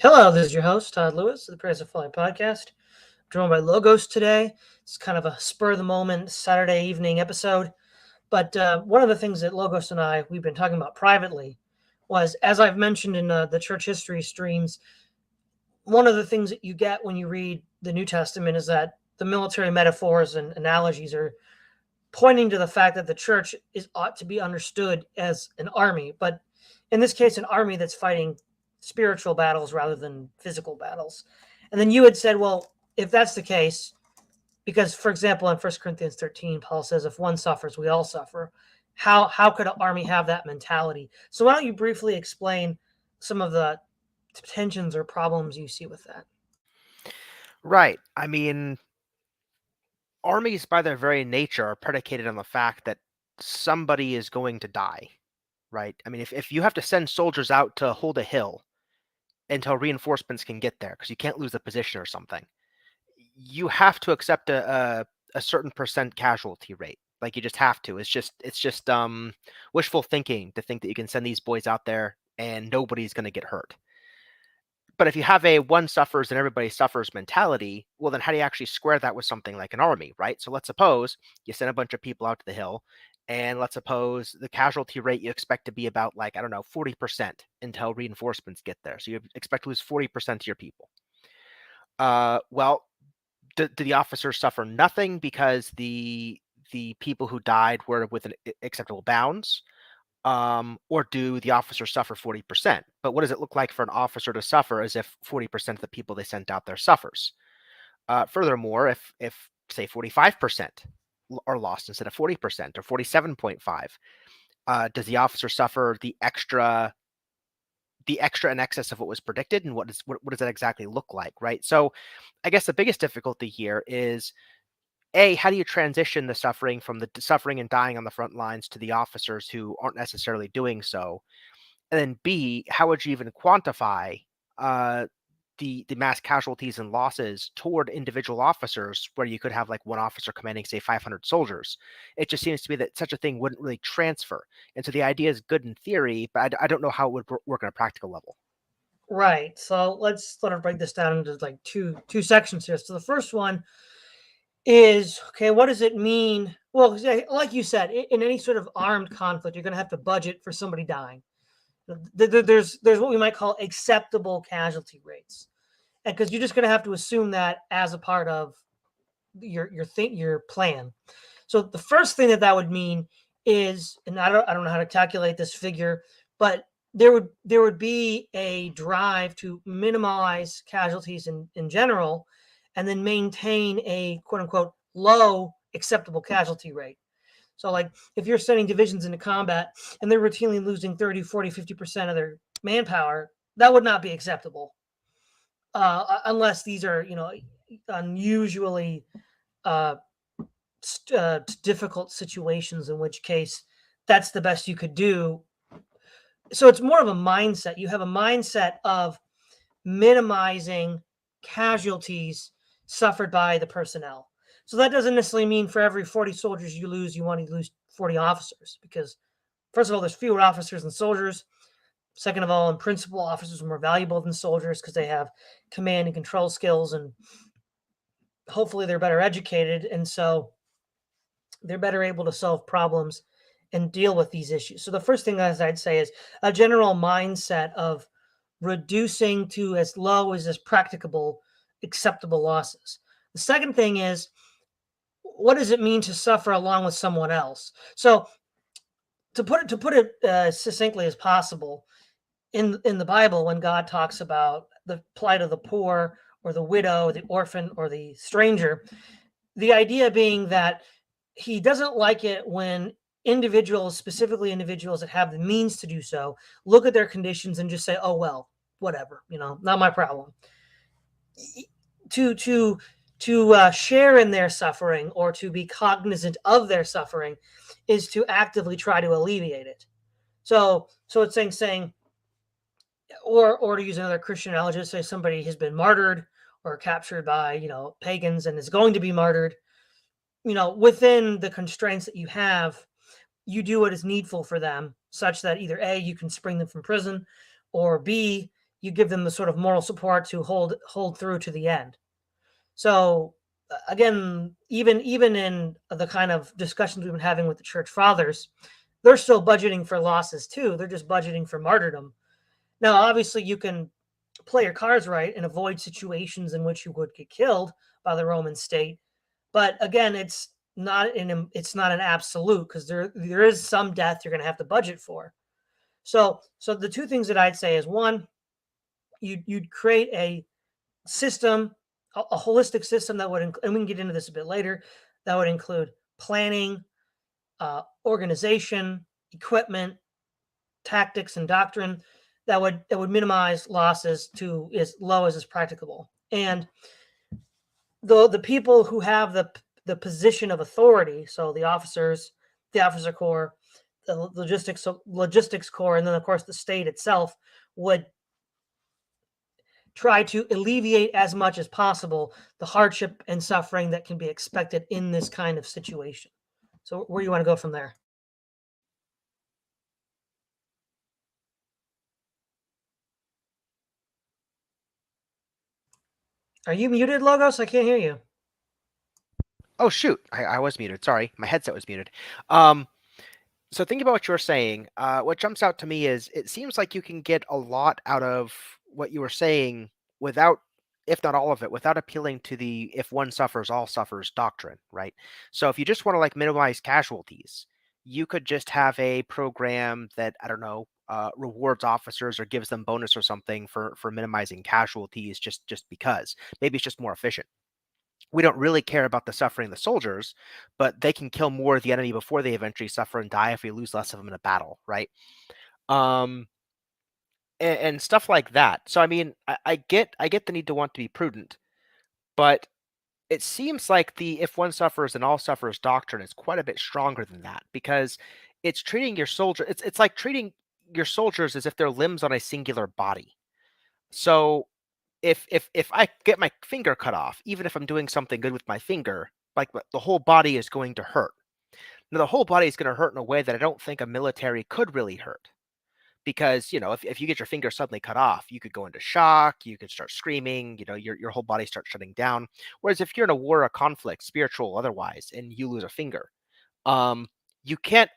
Hello, this is your host, Todd Lewis of the Praise of Flying podcast. I'm joined by Logos today. It's kind of a spur of the moment Saturday evening episode. But one of the things that Logos and we've been talking about privately was, as I've mentioned in the church history streams, one of the things that you get when you read the New Testament is that the military metaphors and analogies are pointing to the fact that the church ought to be understood as an army, but in this case, an army that's fighting spiritual battles rather than physical battles. And then you had said, well, if that's the case, because, for example, in 1 Corinthians 13, Paul says, if one suffers, we all suffer. How could an army have that mentality? So why don't you briefly explain some of the tensions or problems you see with that? Right. I mean, armies by their very nature are predicated on the fact that somebody is going to die, right? I mean, if you have to send soldiers out to hold a hill until reinforcements can get there because you can't lose the position or something, you have to accept a certain percent casualty rate. Like you just have to. It's just wishful thinking to think that you can send these boys out there and nobody's going to get hurt. But if you have a one suffers and everybody suffers mentality, well, then how do you actually square that with something like an army, right? So let's suppose you send a bunch of people out to the hill, and let's suppose the casualty rate you expect to be about, like, I don't know, 40% until reinforcements get there. So you expect to lose 40% of your people. Well, do the officers suffer nothing because the people who died were within acceptable bounds? Or do the officers suffer 40%? But what does it look like for an officer to suffer as if 40% of the people they sent out there suffers? Furthermore, if say 45% are lost instead of 40% or 47.5, does the officer suffer the extra in excess of what was predicted, and what does that exactly look like, right? So I guess the biggest difficulty here is, A, how do you transition the suffering from the suffering and dying on the front lines to the officers who aren't necessarily doing so? And then B, how would you even quantify uh, the mass casualties and losses toward individual officers, where you could have like one officer commanding, say, 500 soldiers? It just seems to me that such a thing wouldn't really transfer. And so the idea is good in theory, but I don't know how it would work on a practical level. Right. So let's sort of break this down into like two sections here. So the first one is, okay, what does it mean? Well, like you said, in any sort of armed conflict, you're going to have to budget for somebody dying. There's what we might call acceptable casualty rates, and because you're just going to have to assume that as a part of your plan. So the first thing that would mean is, and I don't know how to calculate this figure, but there would be a drive to minimize casualties in general, and then maintain a quote unquote low acceptable casualty rate. So like if you're sending divisions into combat and they're routinely losing 30, 40, 50% of their manpower, that would not be acceptable. Unless these are, unusually uh, difficult situations, in which case that's the best you could do. So it's more of a mindset. You have a mindset of minimizing casualties suffered by the personnel. So that doesn't necessarily mean for every 40 soldiers you lose, you want to lose 40 officers, because first of all, there's fewer officers than soldiers. Second of all, in principle, officers are more valuable than soldiers because they have command and control skills, and hopefully they're better educated. And so they're better able to solve problems and deal with these issues. So the first thing, as I'd say, is a general mindset of reducing to as low as is practicable acceptable losses. The second thing is, what does it mean to suffer along with someone else? So to put it succinctly as possible, in the Bible, when God talks about the plight of the poor or the widow, the orphan, or the stranger, the idea being that he doesn't like it when individuals, specifically individuals that have the means to do so, look at their conditions and just say, "Oh well, whatever, not my problem." To share in their suffering, or to be cognizant of their suffering, is to actively try to alleviate it. So it's saying, or to use another Christian analogy, say somebody has been martyred or captured by pagans and is going to be martyred. Within the constraints that you have, you do what is needful for them, such that either A, you can spring them from prison, or B, you give them the sort of moral support to hold through to the end. So again, even in the kind of discussions we've been having with the church fathers, they're still budgeting for losses too. They're just budgeting for martyrdom. Now, obviously, you can play your cards right and avoid situations in which you would get killed by the Roman state. But again, it's not an absolute, because there is some death you're going to have to budget for. So the two things that I'd say is, one, you'd create a system, a holistic system that would, and we can get into this a bit later, that would include planning, organization, equipment, tactics, and doctrine that would minimize losses to as low as is practicable. And the people who have the position of authority, so the officers, the officer corps, the logistics corps, and then of course the state itself, would try to alleviate as much as possible the hardship and suffering that can be expected in this kind of situation. So where do you want to go from there? Are you muted, Logos? I can't hear you. Oh shoot, I was muted. Sorry, my headset was muted. Um, so thinking about what you're saying, what jumps out to me is it seems like you can get a lot out of what you were saying without, if not all of it, without appealing to the "if one suffers, all suffers" doctrine, right? So if you just want to like minimize casualties, you could just have a program that, I don't know, rewards officers or gives them bonus or something for minimizing casualties, just because. Maybe it's just more efficient. We don't really care about the suffering of the soldiers, but they can kill more of the enemy before they eventually suffer and die if we lose less of them in a battle, right? Um, and stuff like that. So I mean, I get the need to want to be prudent, but it seems like the "if one suffers and all suffers" doctrine is quite a bit stronger than that, because it's treating your soldier. It's like treating your soldiers as if they're limbs on a singular body. So if I get my finger cut off, even if I'm doing something good with my finger, like the whole body is going to hurt. Now the whole body is going to hurt in a way that I don't think a military could really hurt. Because, if you get your finger suddenly cut off, you could go into shock, you could start screaming, your whole body starts shutting down. Whereas if you're in a war, a conflict, spiritual or otherwise, and you lose a finger, um, you can't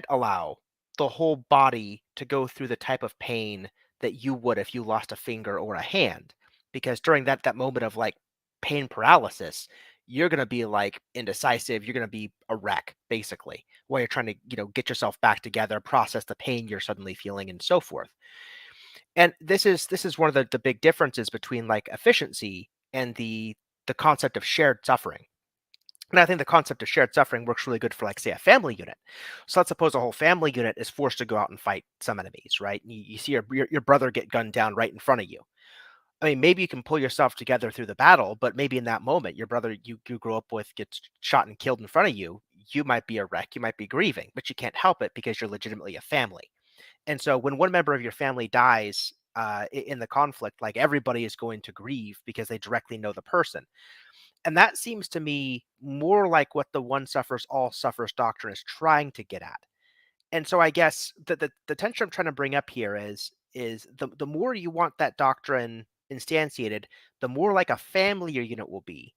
allow the whole body to go through the type of pain that you would if you lost a finger or a hand, because during that moment of like pain paralysis, you're going to be like indecisive, you're going to be a wreck basically, while you're trying to get yourself back together, process the pain you're suddenly feeling, and so forth. And this is one of the big differences between like efficiency and the concept of shared suffering. And I think the concept of shared suffering works really good for, like, say, a family unit. So let's suppose a whole family unit is forced to go out and fight some enemies, right? And you see your brother get gunned down right in front of you. I mean, maybe you can pull yourself together through the battle, but maybe in that moment, your brother you grew up with gets shot and killed in front of you. You might be a wreck, you might be grieving, but you can't help it because you're legitimately a family. And so when one member of your family dies in the conflict, like everybody is going to grieve because they directly know the person. And that seems to me more like what the "one suffers, all suffers" doctrine is trying to get at. And so I guess the tension I'm trying to bring up here is the more you want that doctrine instantiated, the more like a family your unit will be,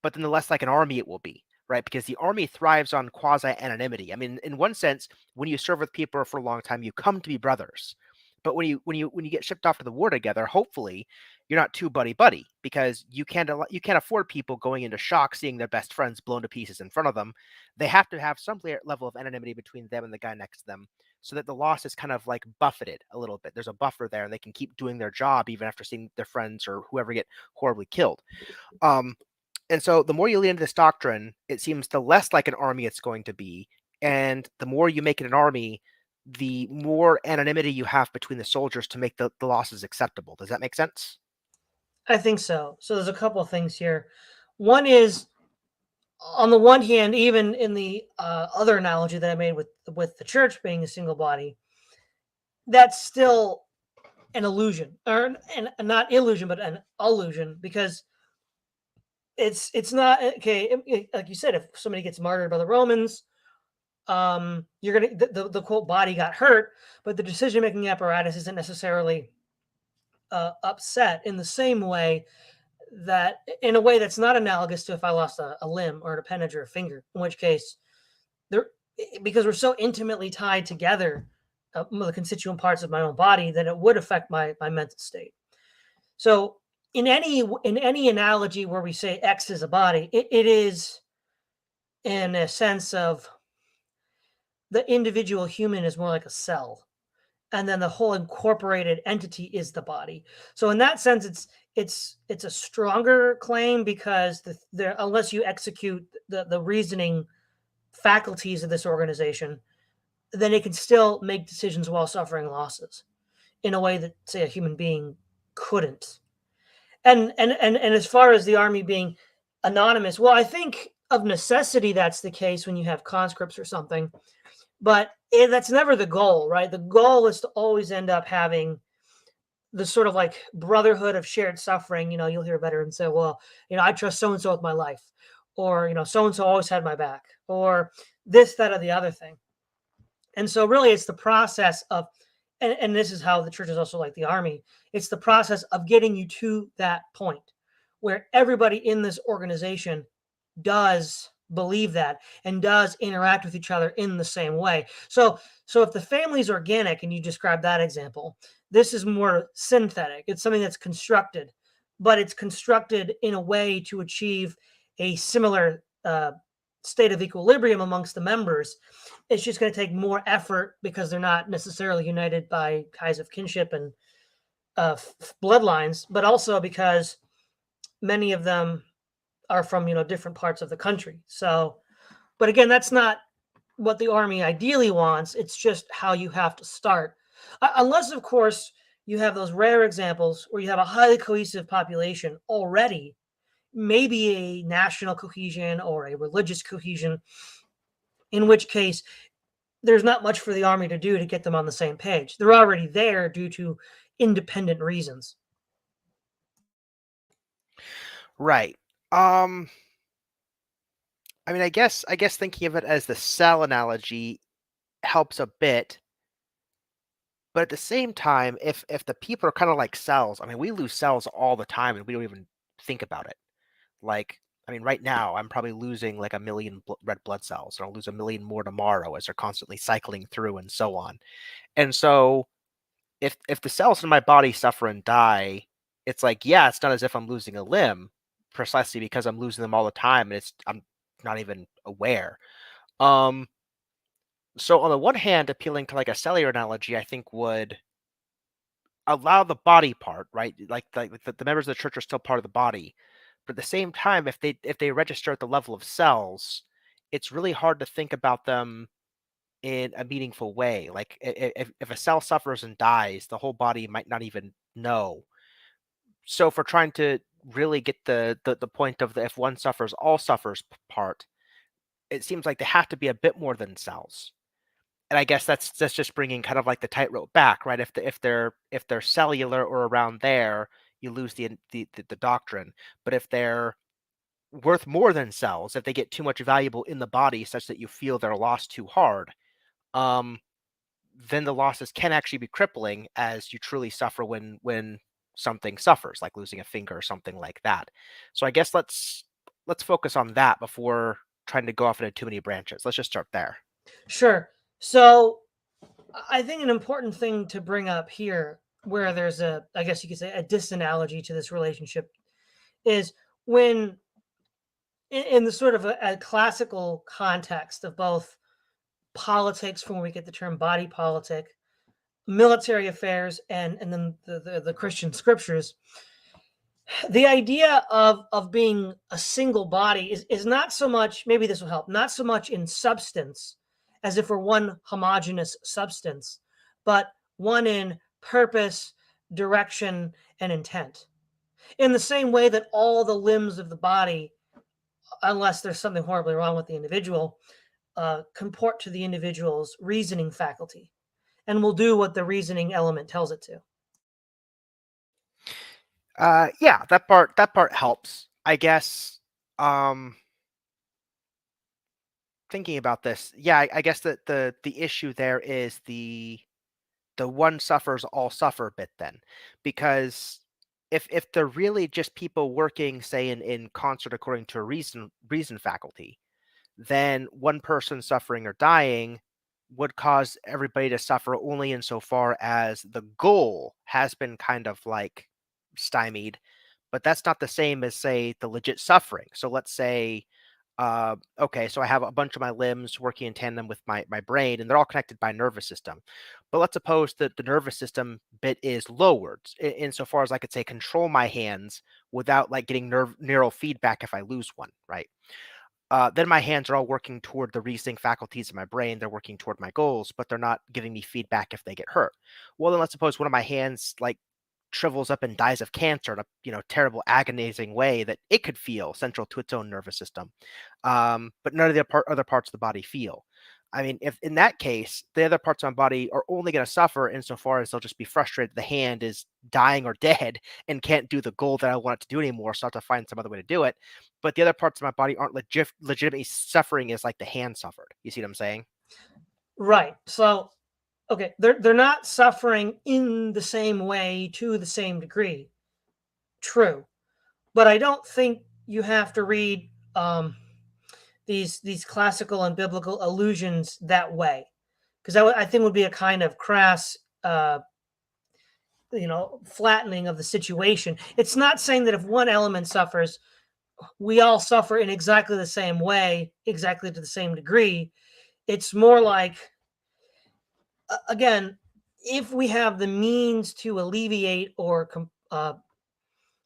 but then the less like an army it will be, right? Because the army thrives on quasi anonymity. I mean, in one sense, when you serve with people for a long time, you come to be brothers. But when you get shipped off to the war together, hopefully you're not too buddy buddy, because you can't afford people going into shock seeing their best friends blown to pieces in front of them. They have to have some level of anonymity between them and the guy next to them, so that the loss is kind of like buffeted a little bit. There's a buffer there, and they can keep doing their job even after seeing their friends or whoever get horribly killed. Um, and so the more you lean into this doctrine, it seems the less like an army it's going to be. And the more you make it an army, the more anonymity you have between the soldiers to make the losses acceptable. Does that make sense? I think so. So there's a couple of things here. One is, on the one hand, even in the other analogy that I made with the church being a single body, that's still an illusion, or not illusion, but an illusion, because it's not okay. Like you said, if somebody gets martyred by the Romans, you're the quote body got hurt, but the decision making apparatus isn't necessarily upset in the same way that, in a way that's not analogous to if I lost a limb or an appendage or a finger, in which case there, because we're so intimately tied together, the constituent parts of my own body, that it would affect my mental state. So in any analogy where we say X is a body, it is in a sense of the individual human is more like a cell, and then the whole incorporated entity is the body. So in that sense, it's a stronger claim because unless you execute the reasoning faculties of this organization, then it can still make decisions while suffering losses in a way that, say, a human being couldn't. And as far as the army being anonymous, well, I think of necessity that's the case when you have conscripts or something, but that's never the goal, right? The goal is to always end up having the sort of like brotherhood of shared suffering. You'll hear veterans say, well, I trust so and so with my life, or so and so always had my back, or this, that, or the other thing. And so really it's the process of, and this is how the church is also like the army, it's the process of getting you to that point where everybody in this organization does believe that and does interact with each other in the same way. So if the family's organic and you describe that example, this is more synthetic. It's something that's constructed, but it's constructed in a way to achieve a similar state of equilibrium amongst the members. It's just going to take more effort because they're not necessarily united by ties of kinship and bloodlines, but also because many of them are from different parts of the country. So, but again, that's not what the army ideally wants. It's just how you have to start, unless of course you have those rare examples where you have a highly cohesive population already, maybe a national cohesion or a religious cohesion, in which case there's not much for the army to do to get them on the same page. They're already there due to independent reasons. Right. I mean, I guess thinking of it as the cell analogy helps a bit, but at the same time, if the people are kind of like cells, I mean, we lose cells all the time and we don't even think about it. Like, I mean, right now I'm probably losing like a million red blood cells, and I'll lose a million more tomorrow as they're constantly cycling through and so on. And so, if the cells in my body suffer and die, it's like, yeah, it's not as if I'm losing a limb, precisely because I'm losing them all the time, and I'm not even aware. Um, so on the one hand, appealing to like a cellular analogy, I think would allow the body part, right? Like the members of the church are still part of the body. But at the same time, if they register at the level of cells, it's really hard to think about them in a meaningful way. Like if a cell suffers and dies, the whole body might not even know. So if we're trying to really get the point of the if one suffers, all suffers part, it seems like they have to be a bit more than cells. And I guess that's just bringing kind of like the tightrope back, right? If they're cellular or around there, you lose the doctrine. But if they're worth more than cells, if they get too much valuable in the body such that you feel they're lost too hard, um, then the losses can actually be crippling as you truly suffer when something suffers, like losing a finger or something like that. So I guess let's focus on that before trying to go off into too many branches. Let's just start there. Sure. So I think an important thing to bring up here, where there's I guess you could say, a disanalogy to this relationship, is when in the sort of a classical context of both politics, from where we get the term body politic, military affairs, and then the Christian scriptures, the idea of being a single body is not so much, maybe this will help, not so much in substance as if we're one homogeneous substance, but one in purpose, direction, and intent. In the same way that all the limbs of the body, unless there's something horribly wrong with the individual, comport to the individual's reasoning faculty and will do what the reasoning element tells it to. Yeah, that part helps. I guess um thinking about this, yeah, I guess that the issue there is the the one suffers all suffer bit then, because if they're really just people working, say, in concert according to a reason faculty, then one person suffering or dying would cause everybody to suffer only insofar as the goal has been kind of like stymied. But that's not the same as, say, the legit suffering. So let's say, okay, so I have a bunch of my limbs working in tandem with my brain, and they're all connected by nervous system. But let's suppose that the nervous system bit is lowered insofar as I could say control my hands without like getting neural feedback if I lose one, right? Then my hands are all working toward the reasoning faculties of my brain. They're working toward my goals, but they're not giving me feedback if they get hurt. Well, then let's suppose one of my hands like shrivels up and dies of cancer in a terrible agonizing way that it could feel central to its own nervous system, but none of the other parts of the body feel. I mean, if in that case the other parts of my body are only going to suffer insofar as they'll just be frustrated the hand is dying or dead and can't do the goal that I want it to do anymore, so I have to find some other way to do it. But the other parts of my body aren't legitimately suffering as like the hand suffered. You see what I'm saying? Right. So, okay, they're not suffering in the same way to the same degree. True, but I don't think you have to read these classical and biblical allusions that way, because I think would be a kind of crass, flattening of the situation. It's not saying that if one element suffers, we all suffer in exactly the same way, exactly to the same degree. It's more like, again, if we have the means to alleviate or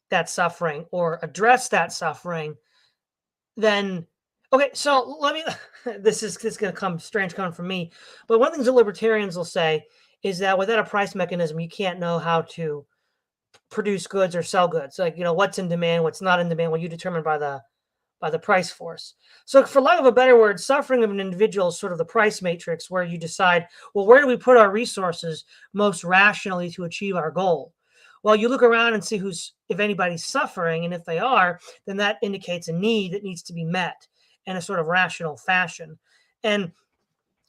that suffering or address that suffering, then okay. So let me. This is going to come strange coming from me, but one of the things that libertarians will say is that without a price mechanism, you can't know how to produce goods or sell goods. Like what's in demand, what's not in demand. Well, you determine by the price force. So, for lack of a better word, suffering of an individual is sort of the price matrix where you decide, well, where do we put our resources most rationally to achieve our goal? Well, you look around and see if anybody's suffering, and if they are, then that indicates a need that needs to be met in a sort of rational fashion. And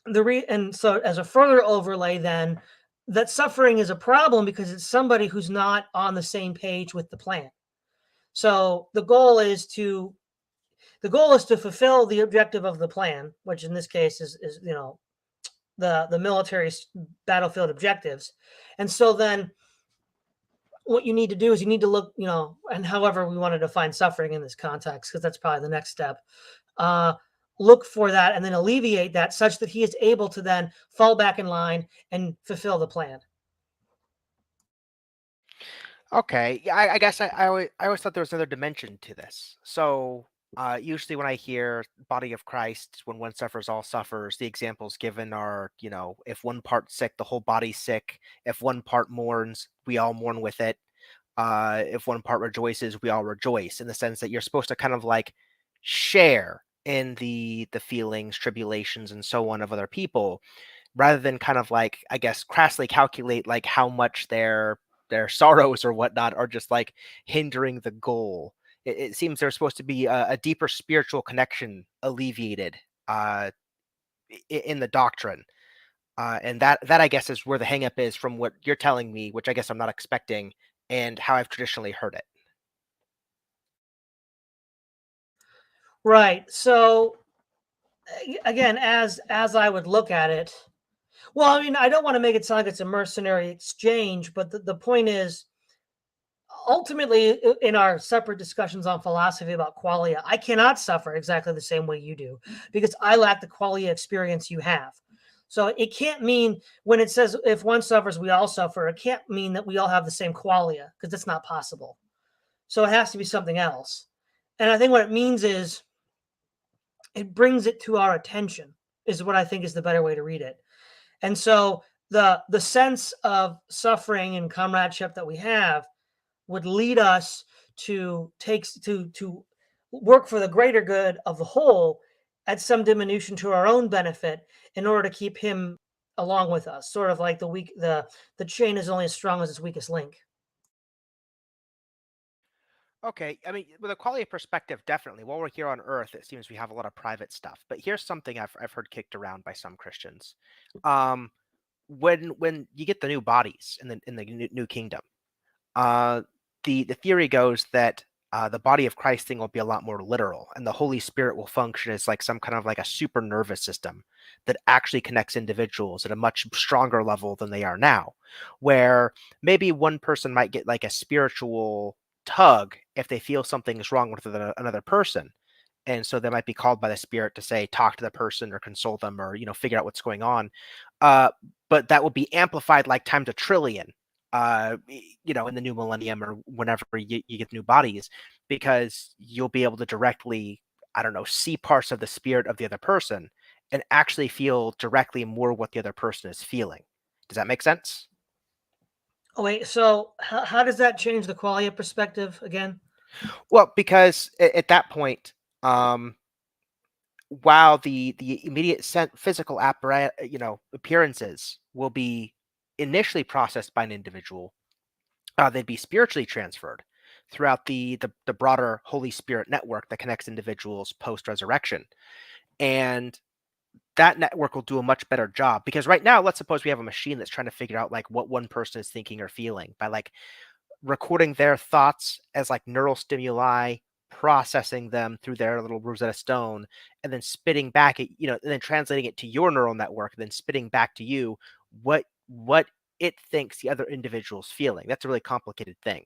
and so, as a further overlay, then that suffering is a problem because it's somebody who's not on the same page with the plan. So the goal is to fulfill the objective of the plan, which in this case is the military battlefield objectives. And so then what you need to do is you need to look, and however we want to define suffering in this context, because that's probably the next step. Uh, Look for that and then alleviate that such that he is able to then fall back in line and fulfill the plan. Okay, yeah, I guess I always thought there was another dimension to this. So, usually when I hear body of Christ, when one suffers, all suffers, the examples given are, if one part's sick, the whole body's sick. If one part mourns, we all mourn with it. If one part rejoices, we all rejoice. In the sense that you're supposed to kind of like share in the feelings, tribulations, and so on of other people, rather than kind of like, I guess, crassly calculate like how much their sorrows or whatnot are just like hindering the goal. It seems there's supposed to be a deeper spiritual connection alleviated uh, in the doctrine, and that I guess is where the hangup is from what you're telling me, which I guess I'm not expecting, and how I've traditionally heard it. Right. So again, as I would look at it, well, I mean, I don't want to make it sound like it's a mercenary exchange, but the point is ultimately in our separate discussions on philosophy about qualia, I cannot suffer exactly the same way you do because I lack the qualia experience you have. So it can't mean when it says if one suffers, we all suffer, it can't mean that we all have the same qualia because that's not possible. So it has to be something else. And I think what it means is it brings it to our attention, is what I think is the better way to read it. And so the sense of suffering and comradeship that we have would lead us to work for the greater good of the whole at some diminution to our own benefit in order to keep him along with us, sort of like the chain is only as strong as its weakest link. Okay, I mean, with a quality of perspective, definitely. While we're here on Earth, it seems we have a lot of private stuff. But here's something I've heard kicked around by some Christians. Um, when you get the new bodies in the new kingdom, uh, the theory goes that the body of Christ thing will be a lot more literal, and the Holy Spirit will function as like some kind of like a super nervous system that actually connects individuals at a much stronger level than they are now. Where maybe one person might get like a spiritual tug if they feel something is wrong with another person, and so they might be called by the Spirit to say talk to the person or console them or figure out what's going on. uh, but that will be amplified like times a trillion, in the new millennium or whenever you get new bodies, because you'll be able to directly, I don't know, see parts of the spirit of the other person and actually feel directly more what the other person is feeling. Does that make sense? Oh wait, so how does that change the qualia perspective again? Well, because at that point, um, while the immediate physical appearances will be initially processed by an individual, they'd be spiritually transferred throughout the broader Holy Spirit network that connects individuals post resurrection, and that network will do a much better job. Because right now, let's suppose we have a machine that's trying to figure out like what one person is thinking or feeling by like recording their thoughts as like neural stimuli, processing them through their little Rosetta Stone, and then spitting back at and then translating it to your neural network, and then spitting back to you what it thinks the other individual's feeling. That's a really complicated thing.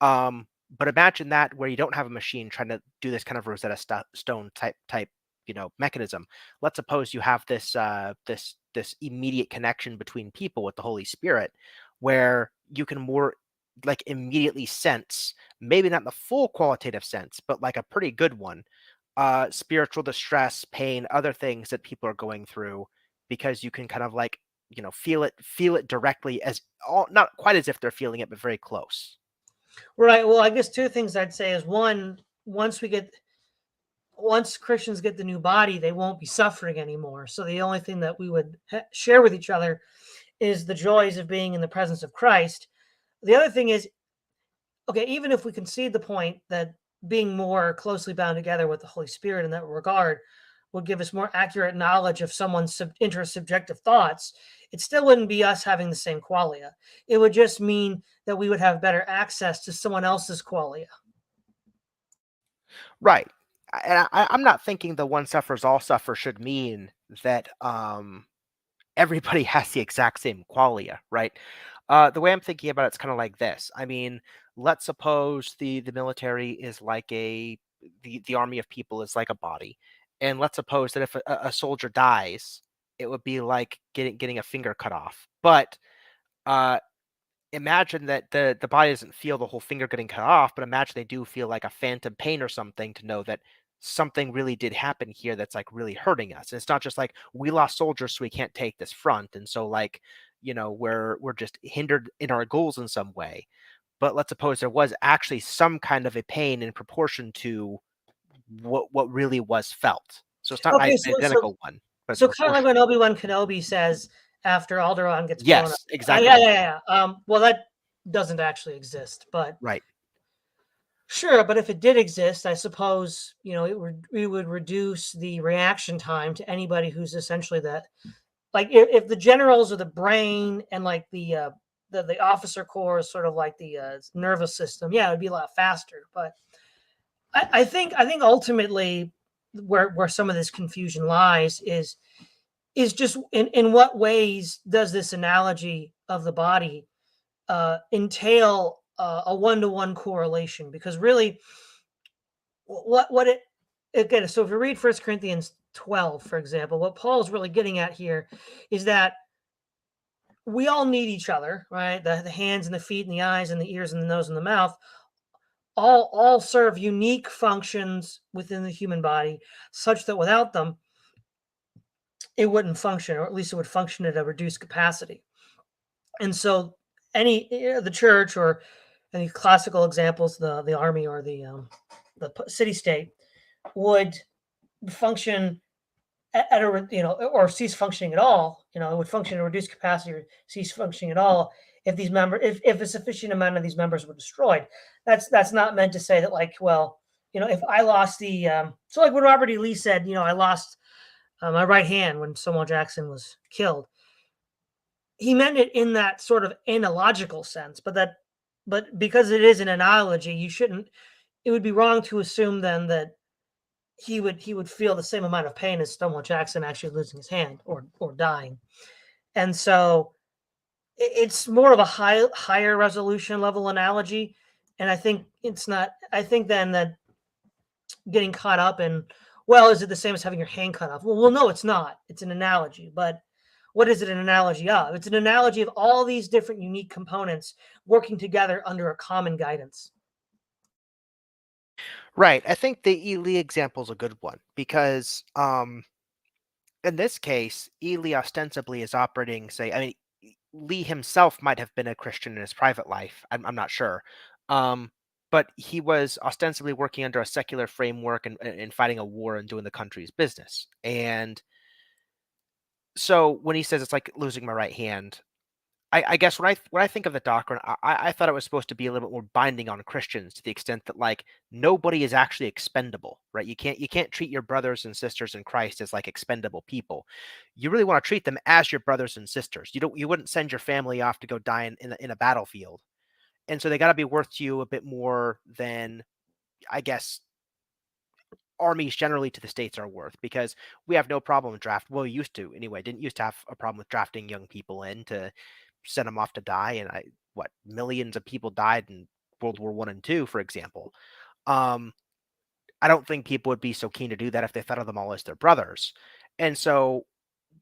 But imagine that where you don't have a machine trying to do this kind of Rosetta Stone type mechanism. Let's suppose you have this immediate connection between people with the Holy Spirit, where you can more like immediately sense, maybe not in the full qualitative sense, but like a pretty good one, spiritual distress, pain, other things that people are going through, because you can kind of like, feel it directly, as all, not quite as if they're feeling it, but very close. Right. Well, I guess two things I'd say is one, once Christians get the new body, they won't be suffering anymore. So the only thing that we would share with each other is the joys of being in the presence of Christ. The other thing is, okay, even if we concede the point that being more closely bound together with the Holy Spirit in that regard would give us more accurate knowledge of someone's intersubjective thoughts, it still wouldn't be us having the same qualia. It would just mean that we would have better access to someone else's qualia. Right. And I'm not thinking the one suffers all suffer should mean that everybody has the exact same qualia, right? The way I'm thinking about it's kind of like this. I mean, let's suppose the military is like the army of people is like a body, and let's suppose that if a soldier dies, it would be like getting a finger cut off. But uh, imagine that the body doesn't feel the whole finger getting cut off, but imagine they do feel like a phantom pain or something, to know that something really did happen here that's like really hurting us. And it's not just like we lost soldiers so we can't take this front, and so like we're just hindered in our goals in some way. But let's suppose there was actually some kind of a pain in proportion to what really was felt. So it's not Okay, an so identical one, but it's so kind of like proportional. when Obi-Wan Kenobi says after Alderaan gets blown up. Yes, exactly Yeah, like that. yeah, yeah. Well, that doesn't actually exist, but Right. sure. But if it did exist, I suppose we would reduce the reaction time to anybody who's essentially that. Like if the generals are the brain and like the officer corps is sort of like the nervous system, yeah, it'd be a lot faster. But I think ultimately where some of this confusion lies is just in what ways does this analogy of the body entail a one-to-one correlation? Because really, what it again, so if you read 1 Corinthians 12, for example, what Paul's really getting at here is that we all need each other, right? The hands and the feet and the eyes and the ears and the nose and the mouth all serve unique functions within the human body, such that without them, it wouldn't function, or at least it would function at a reduced capacity. And so, the church or any classical examples, the army or the city state would function at a or cease functioning at all. It would function at a reduced capacity or cease functioning at all if if a sufficient amount of these members were destroyed. That's not meant to say that, like, well, if I lost the so like when Robert E. Lee said, I lost my right hand when Stonewall Jackson was killed. he meant it in that sort of analogical sense, but because it is an analogy, you shouldn't. It would be wrong to assume then that he would feel the same amount of pain as Stonewall Jackson actually losing his hand or dying. And so it's more of a higher resolution level analogy. And I think it's not. I think then that getting caught up in, well, is it the same as having your hand cut off? Well, no, it's not. It's an analogy, but what is it an analogy of? It's an analogy of all these different unique components working together under a common guidance. Right. I think the Ely example is a good one because in this case, Ely ostensibly is operating, say, I mean, Lee himself might have been a Christian in his private life. I'm not sure. Um, but he was ostensibly working under a secular framework and fighting a war and doing the country's business. And so when he says it's like losing my right hand, I guess when I think of the doctrine, I thought it was supposed to be a little bit more binding on Christians to the extent that like nobody is actually expendable, right? You can't treat your brothers and sisters in Christ as like expendable people. You really want to treat them as your brothers and sisters. You wouldn't send your family off to go die in a battlefield, and so they got to be worth to you a bit more than I guess armies generally to the states are worth because we have no problem with draft. Well, we used to anyway. Didn't used to have a problem with drafting young people in to send them off to die, and what millions of people died in World War One and Two, for example. Um, I don't think people would be so keen to do that if they thought of them all as their brothers. And so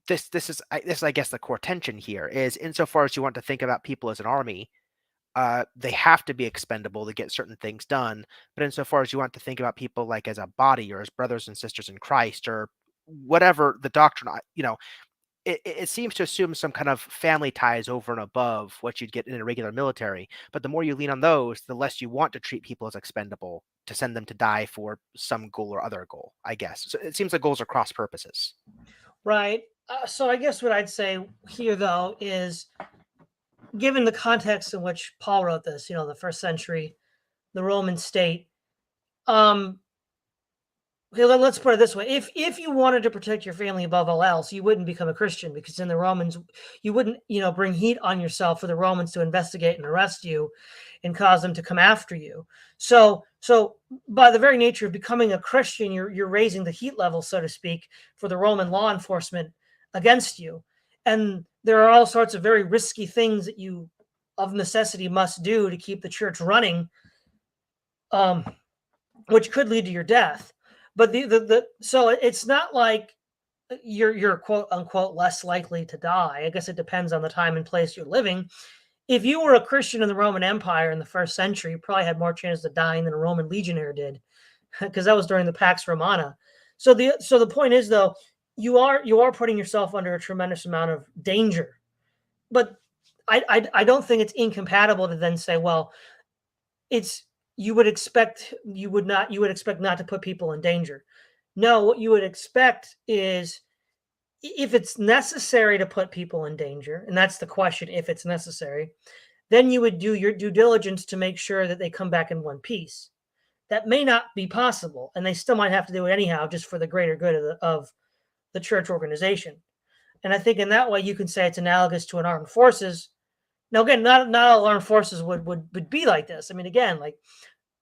this is I guess the core tension here is insofar as you want to think about people as an army, they have to be expendable to get certain things done. But insofar as you want to think about people like as a body or as brothers and sisters in Christ or whatever the doctrine, it seems to assume some kind of family ties over and above what you'd get in a regular military. But the more you lean on those, the less you want to treat people as expendable to send them to die for some goal or other goal, I guess. So it seems like goals are cross purposes. Right. So I guess what I'd say here, though, is given the context in which Paul wrote this, the first century, the Roman state. Okay, let's put it this way: if you wanted to protect your family above all else, you wouldn't become a Christian because in the Romans, you wouldn't bring heat on yourself for the Romans to investigate and arrest you, and cause them to come after you. So by the very nature of becoming a Christian, you're raising the heat level, so to speak, for the Roman law enforcement against you, and there are all sorts of very risky things that you, of necessity, must do to keep the church running. Um, which could lead to your death. But so it's not like you're quote unquote less likely to die. I guess it depends on the time and place you're living. If you were a Christian in the Roman Empire in the first century, you probably had more chance of dying than a Roman legionnaire did, because that was during the Pax Romana. So the point is though, you are putting yourself under a tremendous amount of danger. But I don't think it's incompatible to then say, well, it's you would expect not to put people in danger. No, what you would expect is if it's necessary to put people in danger, and that's the question, if it's necessary, then you would do your due diligence to make sure that they come back in one piece. That may not be possible, and they still might have to do it anyhow, just for the greater good of the church organization. And I think in that way you can say it's analogous to an armed forces. Now, again, not all armed forces would be like this. I mean, again, like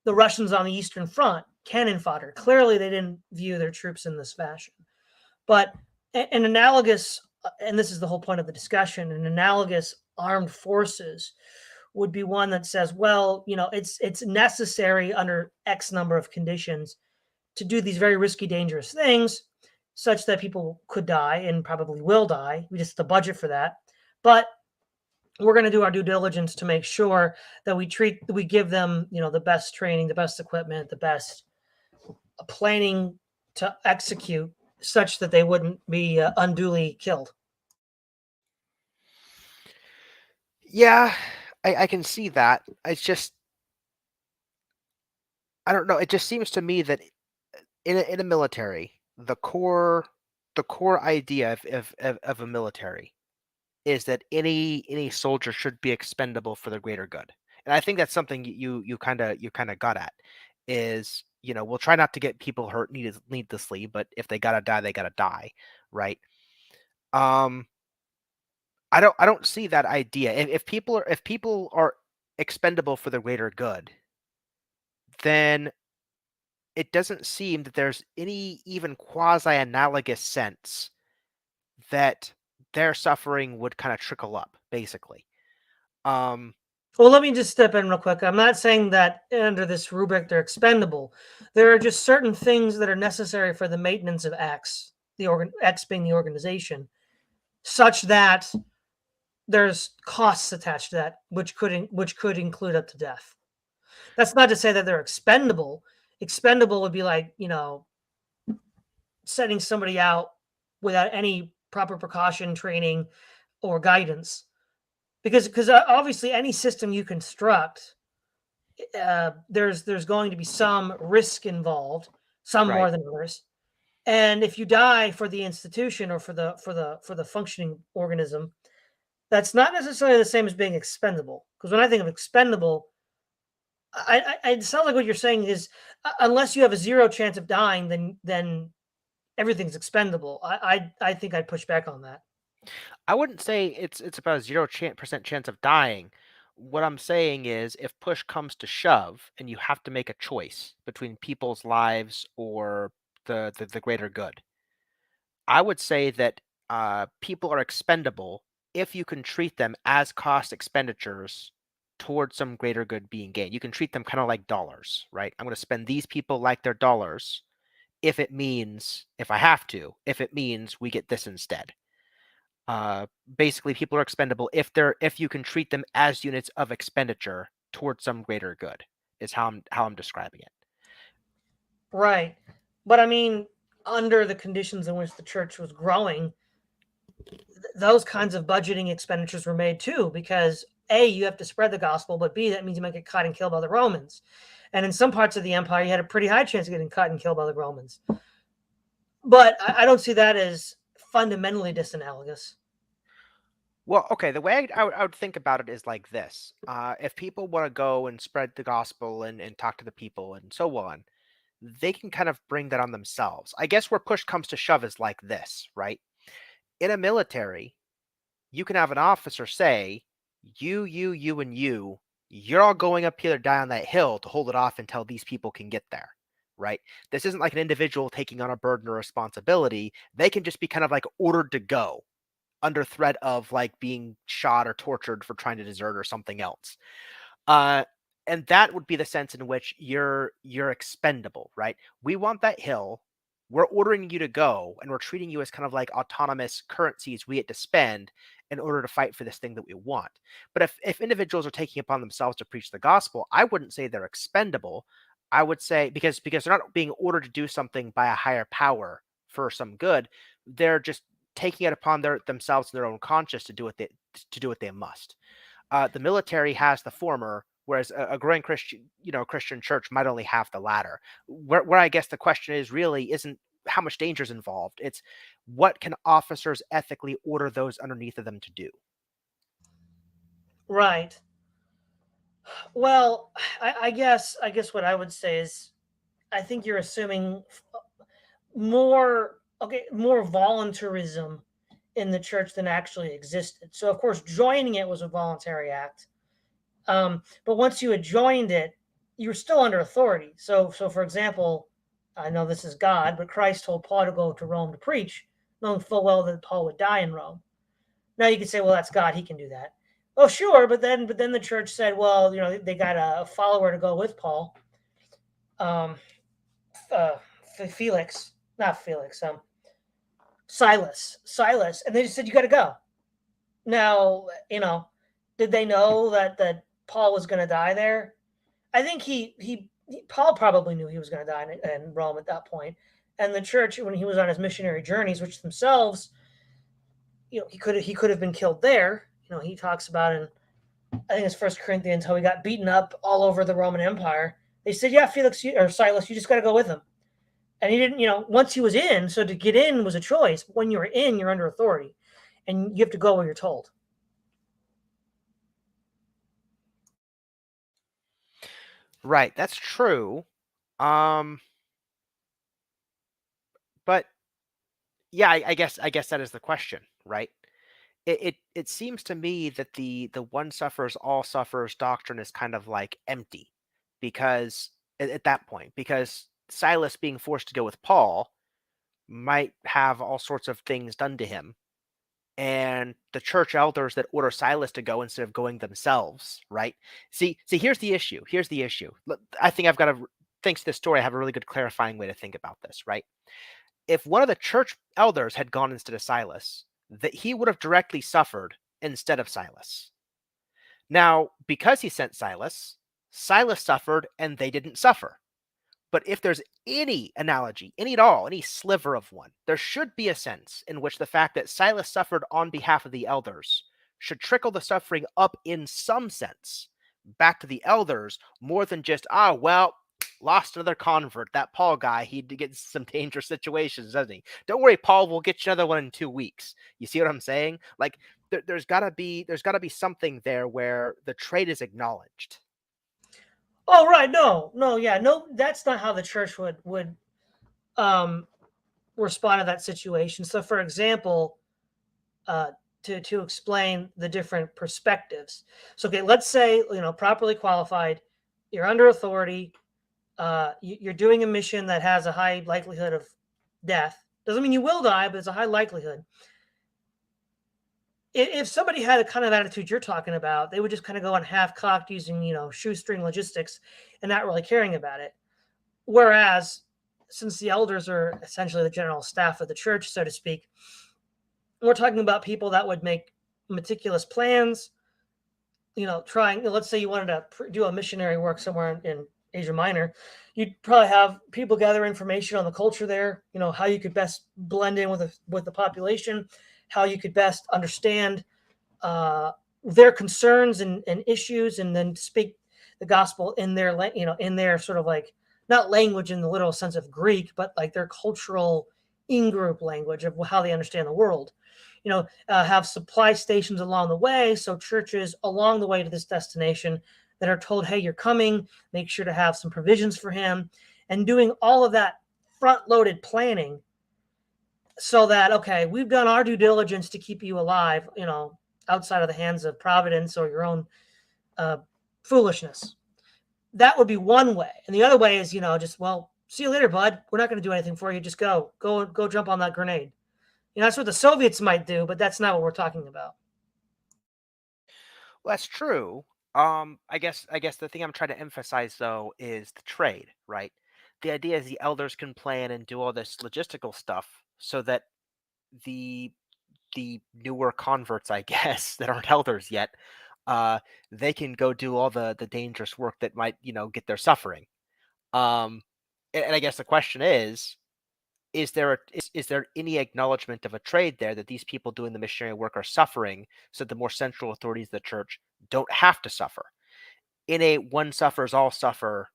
the Russians on the Eastern Front, cannon fodder. Clearly, they didn't view their troops in this fashion. But an analogous, and this is the whole point of the discussion, an analogous armed forces would be one that says, well, it's necessary under X number of conditions to do these very risky, dangerous things, such that people could die and probably will die. We just have the budget for that. But we're going to do our due diligence to make sure that we give them, the best training, the best equipment, the best planning to execute such that they wouldn't be unduly killed. Yeah, I can see that. It's just I don't know. It just seems to me that in a military, the core idea of a military is that any soldier should be expendable for the greater good. And I think that's something you kind of got at is, we'll try not to get people hurt needlessly, but if they gotta die, they gotta die, right? Um, I don't see that idea. If people are expendable for the greater good, then it doesn't seem that there's any even quasi-analogous sense that their suffering would kind of trickle up, basically. Um, Well, let me just step in real quick. I'm not saying that under this rubric they're expendable. There are just certain things that are necessary for the maintenance of X, X being the organization, such that there's costs attached to that, which could include up to death. That's not to say that they're expendable. Expendable would be like, setting somebody out without any proper precaution, training, or guidance. Because obviously any system you construct, there's going to be some risk involved, some more right. than others. And if you die for the institution or for the functioning organism, that's not necessarily the same as being expendable. Because when I think of expendable, it sounds like what you're saying is unless you have a zero chance of dying, then everything's expendable. I think I'd push back on that. I wouldn't say it's about a 0% chance of dying. What I'm saying is, if push comes to shove, and you have to make a choice between people's lives or the greater good, I would say that people are expendable if you can treat them as cost expenditures towards some greater good being gained. You can treat them kind of like dollars, right? I'm going to spend these people like they're dollars if it means, if I have to, if it means we get this instead. Uh, Basically, people are expendable if you can treat them as units of expenditure towards some greater good. Is how I'm describing it. Right. But I mean, under the conditions in which the church was growing, those kinds of budgeting expenditures were made too, because A, you have to spread the gospel, but B, that means you might get cut and killed by the Romans. And in some parts of the empire, you had a pretty high chance of getting cut and killed by the Romans. But I don't see that as fundamentally disanalogous. Well, okay, the way I would think about it is like this. If people want to go and spread the gospel and talk to the people and so on, they can kind of bring that on themselves. I guess where push comes to shove is like this, right? In a military, you can have an officer say, you, and you're all going up here to die on that hill to hold it off until these people can get there, right? This isn't like an individual taking on a burden or responsibility. They can just be kind of like ordered to go under threat of like being shot or tortured for trying to desert or something else. Uh, and that would be the sense in which you're expendable, right? We want that hill. We're ordering you to go, and we're treating you as kind of like autonomous currencies we get to spend in order to fight for this thing that we want. But if individuals are taking upon themselves to preach the gospel, I wouldn't say they're expendable. I would say because they're not being ordered to do something by a higher power for some good. They're just taking it upon themselves and their own conscience to do what they must. The military has the former, whereas a growing Christian church might only have the latter. Where I guess the question is really isn't how much danger is involved. It's what can officers ethically order those underneath of them to do. Right. Well, I guess what I would say is I think you're assuming more voluntarism in the church than actually existed. So of course joining it was a voluntary act. But once you had joined it, you were still under authority. So for example, I know this is God, but Christ told Paul to go to Rome to preach, knowing full well that Paul would die in Rome. Now you could say, well, that's God; he can do that. Oh, sure, but then the church said, well, they got a follower to go with Paul, um, uh, Felix, not Felix, Silas, and they just said you got to go. Now, did they know that Paul was going to die there? I think Paul probably knew he was going to die in Rome at that point, and the church when he was on his missionary journeys, which themselves, he could have been killed there. He talks about in I think it's First Corinthians how he got beaten up all over the Roman Empire. They said, "Yeah, Felix or Silas, you just got to go with him." And he didn't. Once he was in, so to get in was a choice. But when you're in, you're under authority, and you have to go where you're told. Right, that's true. Um, but yeah, I guess that is the question, right? it seems to me that the one suffers all suffers doctrine is kind of like empty, because at that point, because Silas being forced to go with Paul might have all sorts of things done to him, and the church elders that order Silas to go instead of going themselves, right? See, here's the issue. Here's the issue. I think I've got a thanks to this story, I have a really good clarifying way to think about this, right? If one of the church elders had gone instead of Silas, that he would have directly suffered instead of Silas. Now, because he sent Silas, Silas suffered and they didn't suffer. But if there's any analogy, any at all, any sliver of one, there should be a sense in which the fact that Silas suffered on behalf of the elders should trickle the suffering up in some sense back to the elders, more than just, well, lost another convert. That Paul guy, he gets some dangerous situations, doesn't he? Don't worry, Paul, we'll get you another one in 2 weeks. You see what I'm saying? Like, there's gotta be something there where the trade is acknowledged. Oh, right. No, yeah, no. That's not how the church would um, respond to that situation. So, for example, uh, to explain the different perspectives. So, okay, let's say properly qualified, you're under authority, you're doing a mission that has a high likelihood of death. Doesn't mean you will die, but there's a high likelihood. If somebody had the kind of attitude you're talking about, they would just kind of go on half cocked using shoestring logistics and not really caring about it. Whereas, since the elders are essentially the general staff of the church, so to speak, we're talking about people that would make meticulous plans. Let's say you wanted to do a missionary work somewhere in Asia Minor, you'd probably have people gather information on the culture there. How you could best blend in with the population, how you could best understand their concerns and issues, and then speak the gospel in their sort of like, not language in the literal sense of Greek, but like their cultural in-group language of how they understand the world. Have supply stations along the way, so churches along the way to this destination that are told, hey, you're coming, make sure to have some provisions for him, and doing all of that front-loaded planning so that, okay, we've done our due diligence to keep you alive, outside of the hands of providence or your own foolishness. That would be one way. And the other way is, just, well, see you later, bud. We're not going to do anything for you. Just go jump on that grenade. That's what the Soviets might do, but that's not what we're talking about. Well, that's true. I guess the thing I'm trying to emphasize though is the trade, right? The idea is the elders can plan and do all this logistical stuff so that the newer converts, I guess, that aren't elders yet, uh, they can go do all the dangerous work that might, get their suffering. Um, and I guess the question is there any acknowledgement of a trade there that these people doing the missionary work are suffering so the more central authorities of the church don't have to suffer? In a one suffers all suffer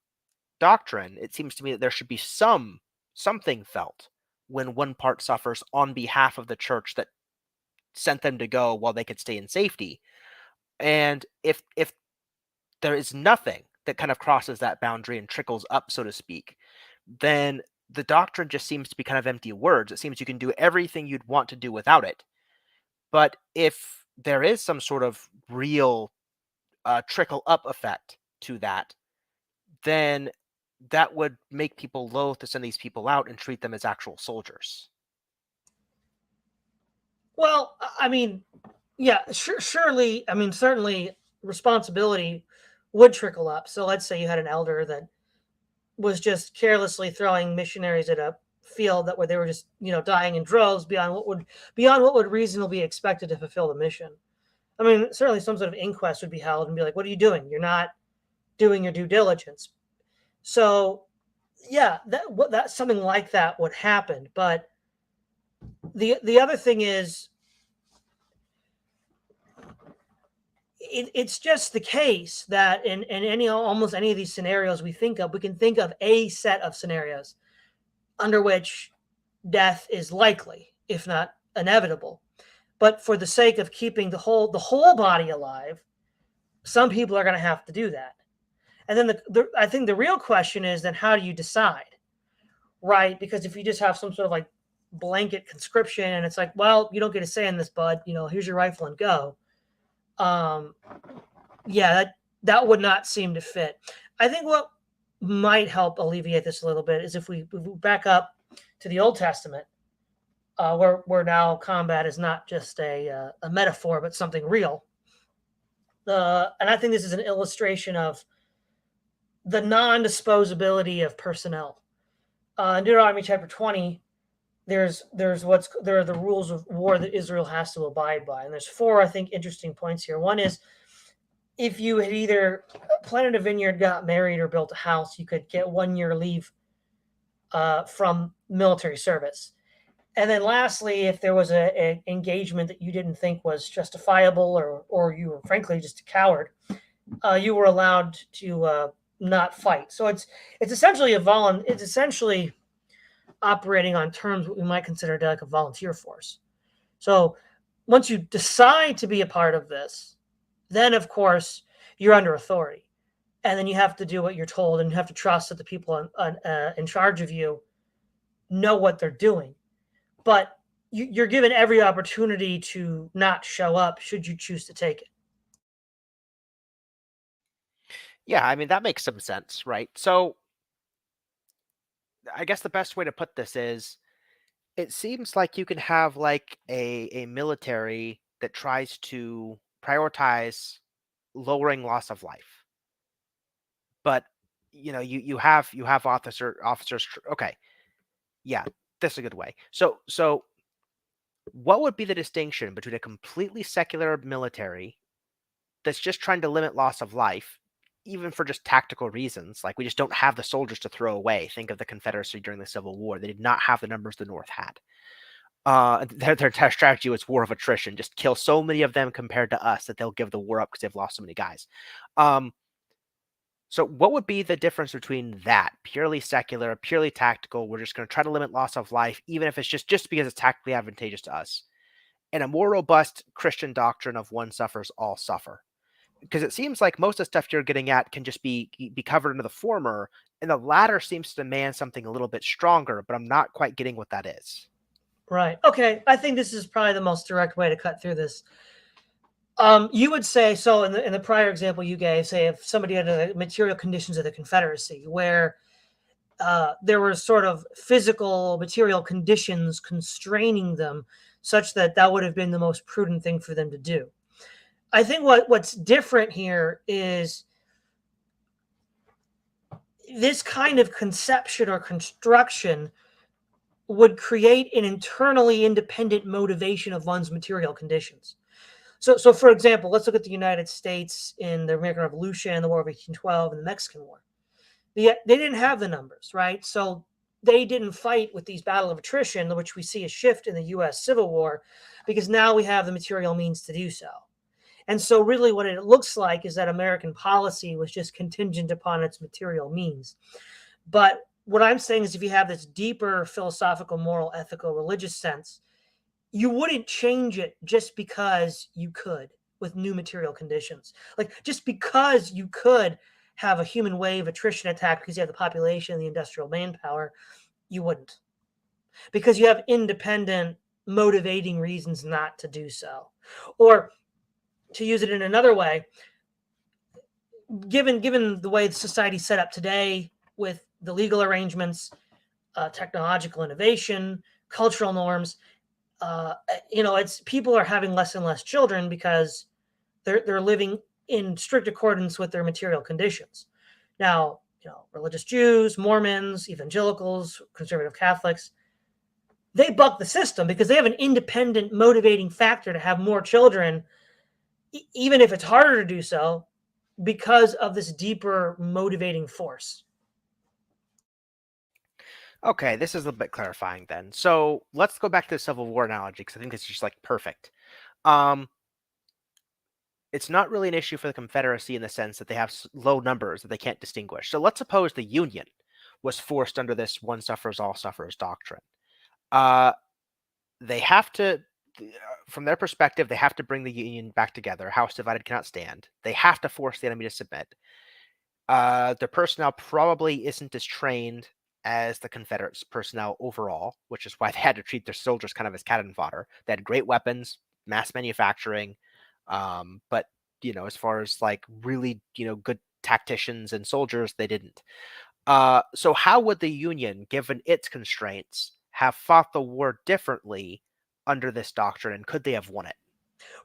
doctrine, it seems to me that there should be something felt when one part suffers on behalf of the church that sent them to go while they could stay in safety. And if there is nothing that kind of crosses that boundary and trickles up, so to speak, then the doctrine just seems to be kind of empty words. It seems you can do everything you'd want to do without it. But if there is some sort of real trickle up effect to that, then that would make people loath to send these people out and treat them as actual soldiers. Well, I mean, yeah, surely, I mean, certainly responsibility would trickle up. So let's say you had an elder that was just carelessly throwing missionaries at a field where they were just dying in droves beyond what would reasonably be expected to fulfill the mission. I mean, certainly some sort of inquest would be held and be like, what are you doing? You're not doing your due diligence. So yeah, that something like that would happen. But the other thing is, it's just the case that in almost any of these scenarios we can think of a set of scenarios under which death is likely, if not inevitable. But for the sake of keeping the whole body alive, some people are going to have to do that. And then I think the real question is, then how do you decide, right? Because if you just have some sort of like blanket conscription, and it's like, well, you don't get a say in this, bud. Here's your rifle and go. Yeah, that would not seem to fit. I think what might help alleviate this a little bit is if we back up to the Old Testament, where now combat is not just a metaphor, but something real. And I think this is an illustration of the non-disposability of personnel. In Deuteronomy chapter 20, there are the rules of war that Israel has to abide by, and there's 4, I think, interesting points here. One is, if you had either planted a vineyard, got married, or built a house, you could get 1 year leave from military service. And then lastly, if there was an engagement that you didn't think was justifiable, or you were frankly just a coward, you were allowed to not fight. So it's essentially it's essentially operating on terms what we might consider like a volunteer force. So once you decide to be a part of this, then of course you're under authority, and then you have to do what you're told, and you have to trust that the people in charge of you know what they're doing. But you're given every opportunity to not show up should you choose to take it. Yeah, I mean, that makes some sense, right? So I guess the best way to put this is, it seems like you can have like a military that tries to prioritize lowering loss of life, but you have officers. Okay, yeah, that's a good way. So what would be the distinction between a completely secular military that's just trying to limit loss of life, even for just tactical reasons? Like, we just don't have the soldiers to throw away. Think of the Confederacy during the Civil War. They did not have the numbers the North had. Their strategy was war of attrition. Just kill so many of them compared to us that they'll give the war up because they've lost so many guys. So what would be the difference between that purely secular, purely tactical, we're just going to try to limit loss of life, even if it's just because it's tactically advantageous to us, and a more robust Christian doctrine of one suffers, all suffer? Because it seems like most of the stuff you're getting at can just be covered into the former, and the latter seems to demand something a little bit stronger, but I'm not quite getting what that is. Right. Okay. I think this is probably the most direct way to cut through this. You would say, so in the prior example you gave, say if somebody had the material conditions of the Confederacy, where there were sort of physical material conditions constraining them, such that would have been the most prudent thing for them to do. I think what's different here is this kind of conception or construction would create an internally independent motivation of one's material conditions. So for example, let's look at the United States in the American Revolution, the War of 1812, and the Mexican War. They didn't have the numbers, right? So they didn't fight with these battle of attrition, which we see a shift in the U.S. Civil War, because now we have the material means to do so. And so really what it looks like is that American policy was just contingent upon its material means. But what I'm saying is, if you have this deeper philosophical, moral, ethical, religious sense, you wouldn't change it just because you could with new material conditions. Like, just because you could have a human wave attrition attack because you have the population and the industrial manpower, you wouldn't. Because you have independent motivating reasons not to do so. Or to use it in another way, given the way the society's set up today with the legal arrangements, technological innovation, cultural norms, it's people are having less and less children because they're living in strict accordance with their material conditions. Now, religious Jews, Mormons, evangelicals, conservative Catholics, they buck the system because they have an independent motivating factor to have more children, even if it's harder to do so, because of this deeper motivating force. Okay, this is a bit clarifying then. So let's go back to the Civil War analogy, because I think it's just like perfect. It's not really an issue for the Confederacy in the sense that they have low numbers that they can't distinguish. So let's suppose the Union was forced under this one suffers, all suffers doctrine. They have to, from their perspective, they have to bring the Union back together. House divided cannot stand. They have to force the enemy to submit. Their personnel probably isn't as trained as the Confederates personnel overall, which is why they had to treat their soldiers kind of as cannon fodder. They had great weapons, mass manufacturing, but as far as like really good tacticians and soldiers, they didn't. So how would the Union, given its constraints, have fought the war differently under this doctrine, and could they have won it?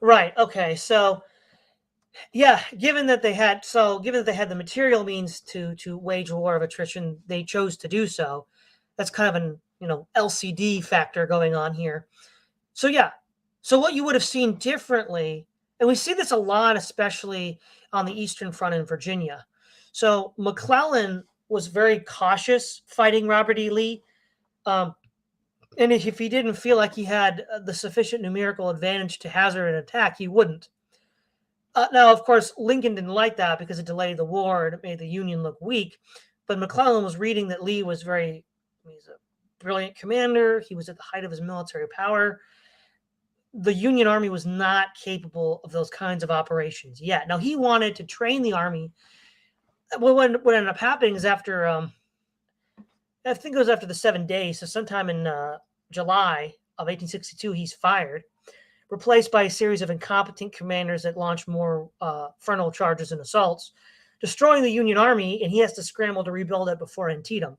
Right. Okay. So yeah, given that they had the material means to wage a war of attrition, they chose to do so. That's kind of an LCD factor going on here. So yeah, so what you would have seen differently, and we see this a lot, especially on the Eastern Front in Virginia. So McClellan was very cautious fighting Robert E. Lee, um, and if he didn't feel like he had the sufficient numerical advantage to hazard an attack, he wouldn't. Now, of course, Lincoln didn't like that because it delayed the war and it made the Union look weak. But McClellan was reading that Lee was he's a brilliant commander. He was at the height of his military power. The Union Army was not capable of those kinds of operations yet. Now, he wanted to train the Army. Well, what ended up happening is I think it was after the 7 days, so sometime in July of 1862, he's fired, replaced by a series of incompetent commanders that launched more frontal charges and assaults, destroying the Union Army, and he has to scramble to rebuild it before Antietam.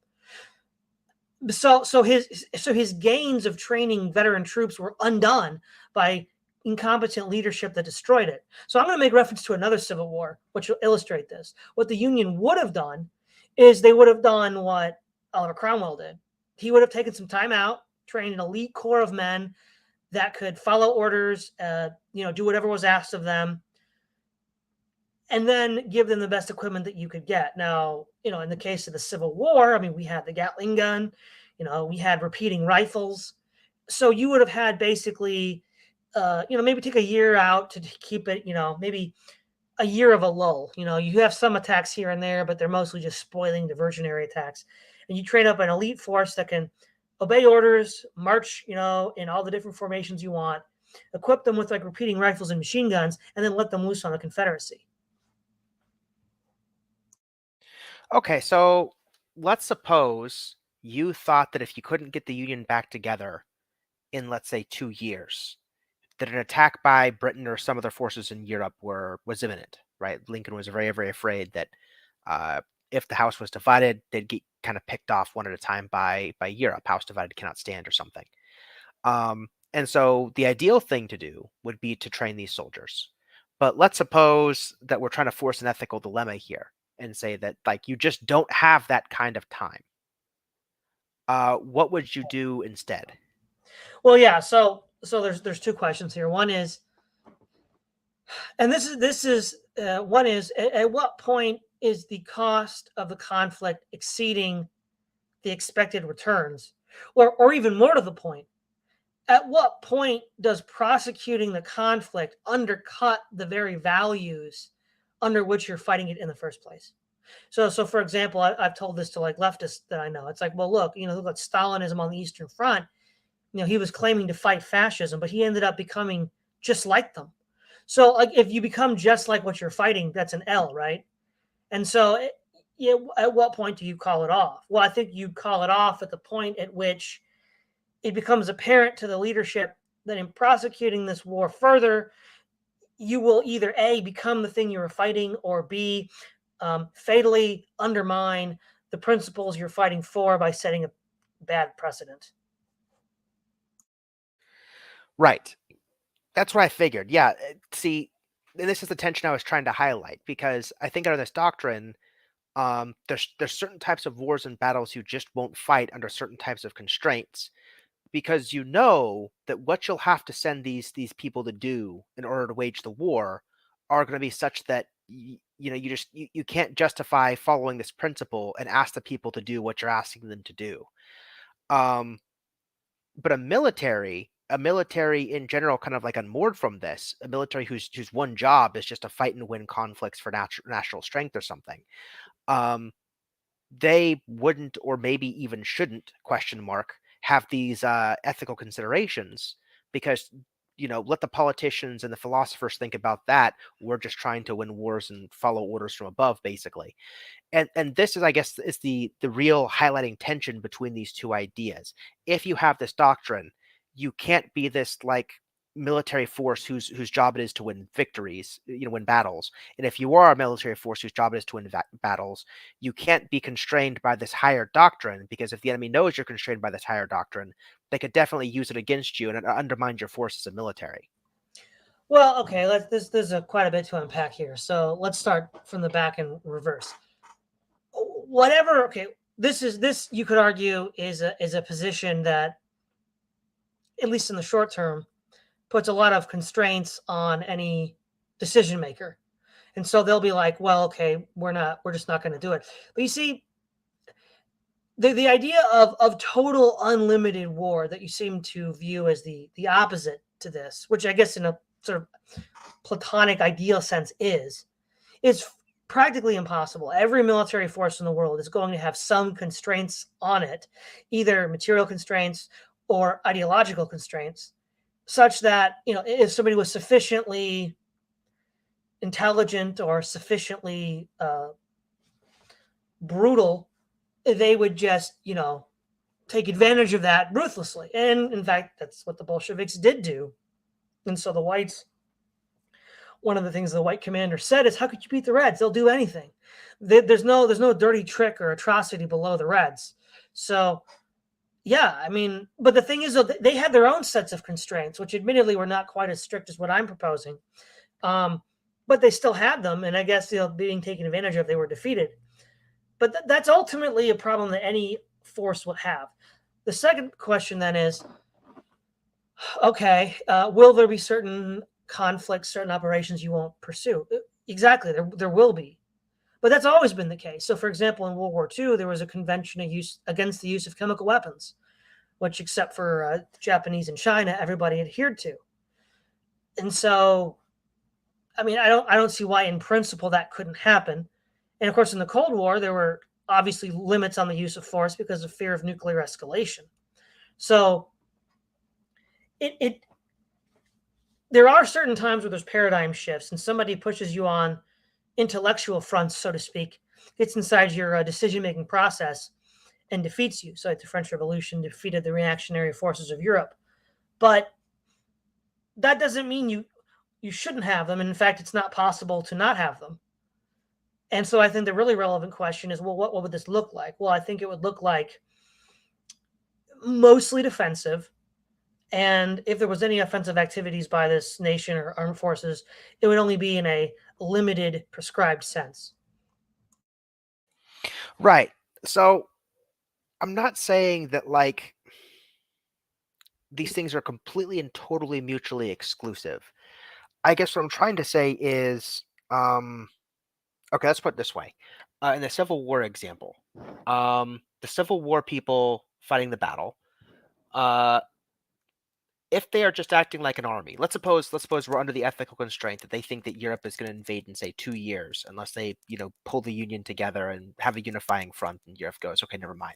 So his gains of training veteran troops were undone by incompetent leadership that destroyed it. So I'm going to make reference to another Civil War, which will illustrate this. What the Union would have done is they would have done what Oliver Cromwell did. He would have taken some time out, trained an elite corps of men that could follow orders, do whatever was asked of them, and then give them the best equipment that you could get. Now, in the case of the Civil War, I mean, we had the Gatling gun, we had repeating rifles. So you would have had basically, maybe take a year out to keep it, maybe a year of a lull. You have some attacks here and there, but they're mostly just spoiling diversionary attacks. And you train up an elite force that can obey orders, march, in all the different formations you want, equip them with like repeating rifles and machine guns, and then let them loose on the Confederacy. Okay, so let's suppose you thought that if you couldn't get the Union back together in, let's say, 2 years, that an attack by Britain or some other forces in Europe was imminent, right? Lincoln was very, very afraid that uh, if the House was divided, they'd get kind of picked off one at a time by Europe. House divided cannot stand, or something. And so the ideal thing to do would be to train these soldiers. But let's suppose that we're trying to force an ethical dilemma here and say that like you just don't have that kind of time. What would you do instead? Well, yeah. So there's two questions here. One is, and one is, at what point is the cost of the conflict exceeding the expected returns, or even more to the point, at what point does prosecuting the conflict undercut the very values under which you're fighting it in the first place? So for example, I've told this to like leftists that I know. It's like, well, look at Stalinism on the Eastern Front. He was claiming to fight fascism, but he ended up becoming just like them. So, like, if you become just like what you're fighting, that's an L, right? And so, at what point do you call it off? Well, I think you call it off at the point at which it becomes apparent to the leadership that in prosecuting this war further, you will either A, become the thing you were fighting, or B, fatally undermine the principles you're fighting for by setting a bad precedent. Right. That's what I figured. Yeah. See, and this is the tension I was trying to highlight because I think under this doctrine, there's certain types of wars and battles you just won't fight under certain types of constraints because you know that what you'll have to send these people to do in order to wage the war are going to be such that you can't justify following this principle and ask the people to do what you're asking them to do. Um, but a military in general, kind of like unmoored from this, a military whose one job is just to fight and win conflicts for national strength or something. Um, they wouldn't, or maybe even shouldn't, question mark, have these ethical considerations because let the politicians and the philosophers think about that. We're just trying to win wars and follow orders from above, basically. And this is, I guess, is the real highlighting tension between these two ideas. If you have this doctrine, you can't be this like military force whose job it is to win victories, win battles. And if you are a military force whose job it is to win battles, you can't be constrained by this higher doctrine, because if the enemy knows you're constrained by this higher doctrine, they could definitely use it against you and undermine your force as a military. Well, okay, there's quite a bit to unpack here. So let's start from the back and reverse. Whatever, okay, this you could argue is a position that, at least in the short term, puts a lot of constraints on any decision maker. And so they'll be like, well, okay, we're just not going to do it. But you see, the idea of total unlimited war that you seem to view as the opposite to this, which I guess in a sort of platonic ideal sense is practically impossible. Every military force in the world is going to have some constraints on it, either material constraints or ideological constraints, such that, if somebody was sufficiently intelligent or sufficiently brutal, they would just, take advantage of that ruthlessly. And in fact, that's what the Bolsheviks did do. And so the whites, one of the things the white commander said is, how could you beat the Reds? They'll do anything. There's no dirty trick or atrocity below the Reds. So, yeah, I mean, but the thing is, though, they had their own sets of constraints, which admittedly were not quite as strict as what I'm proposing. But they still had them. And I guess, being taken advantage of, they were defeated. But that's ultimately a problem that any force would have. The second question then is, okay, will there be certain conflicts, certain operations you won't pursue? Exactly, there will be. But that's always been the case. So, for example, in World War II, there was a convention against the use of chemical weapons, which, except for Japanese and China, everybody adhered to. And so, I mean, I don't see why, in principle, that couldn't happen. And of course, in the Cold War, there were obviously limits on the use of force because of fear of nuclear escalation. So, there are certain times where there's paradigm shifts, and somebody pushes you on intellectual fronts, so to speak, gets inside your decision-making process and defeats you. So, like the French Revolution defeated the reactionary forces of Europe. But that doesn't mean you shouldn't have them. And in fact, it's not possible to not have them. And so I think the really relevant question is, well, what would this look like? Well, I think it would look like mostly defensive. And if there was any offensive activities by this nation or armed forces, it would only be in a limited, prescribed sense. Right. So I'm not saying that like these things are completely and totally mutually exclusive. I guess what I'm trying to say is, okay, let's put it this way. In the Civil War example, the Civil War people fighting the battle, if they are just acting like an army, let's suppose we're under the ethical constraint that they think that Europe is going to invade in, say, 2 years, unless they, pull the Union together and have a unifying front, and Europe goes, okay, never mind.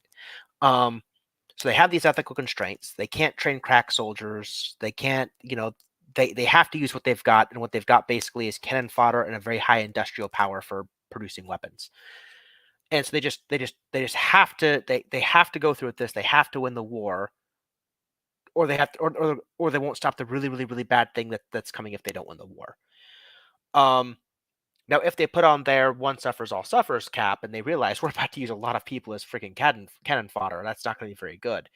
So they have these ethical constraints. They can't train crack soldiers. They can't, they have to use what they've got, and what they've got basically is cannon fodder and a very high industrial power for producing weapons. And so they just have to they have to go through with this. They have to win the war, or they have to, or they won't stop the really, really, really bad thing that's coming if they don't win the war. Now, if they put on their one suffers, all suffers cap, and they realize we're about to use a lot of people as freaking cannon fodder, that's not going to be very good.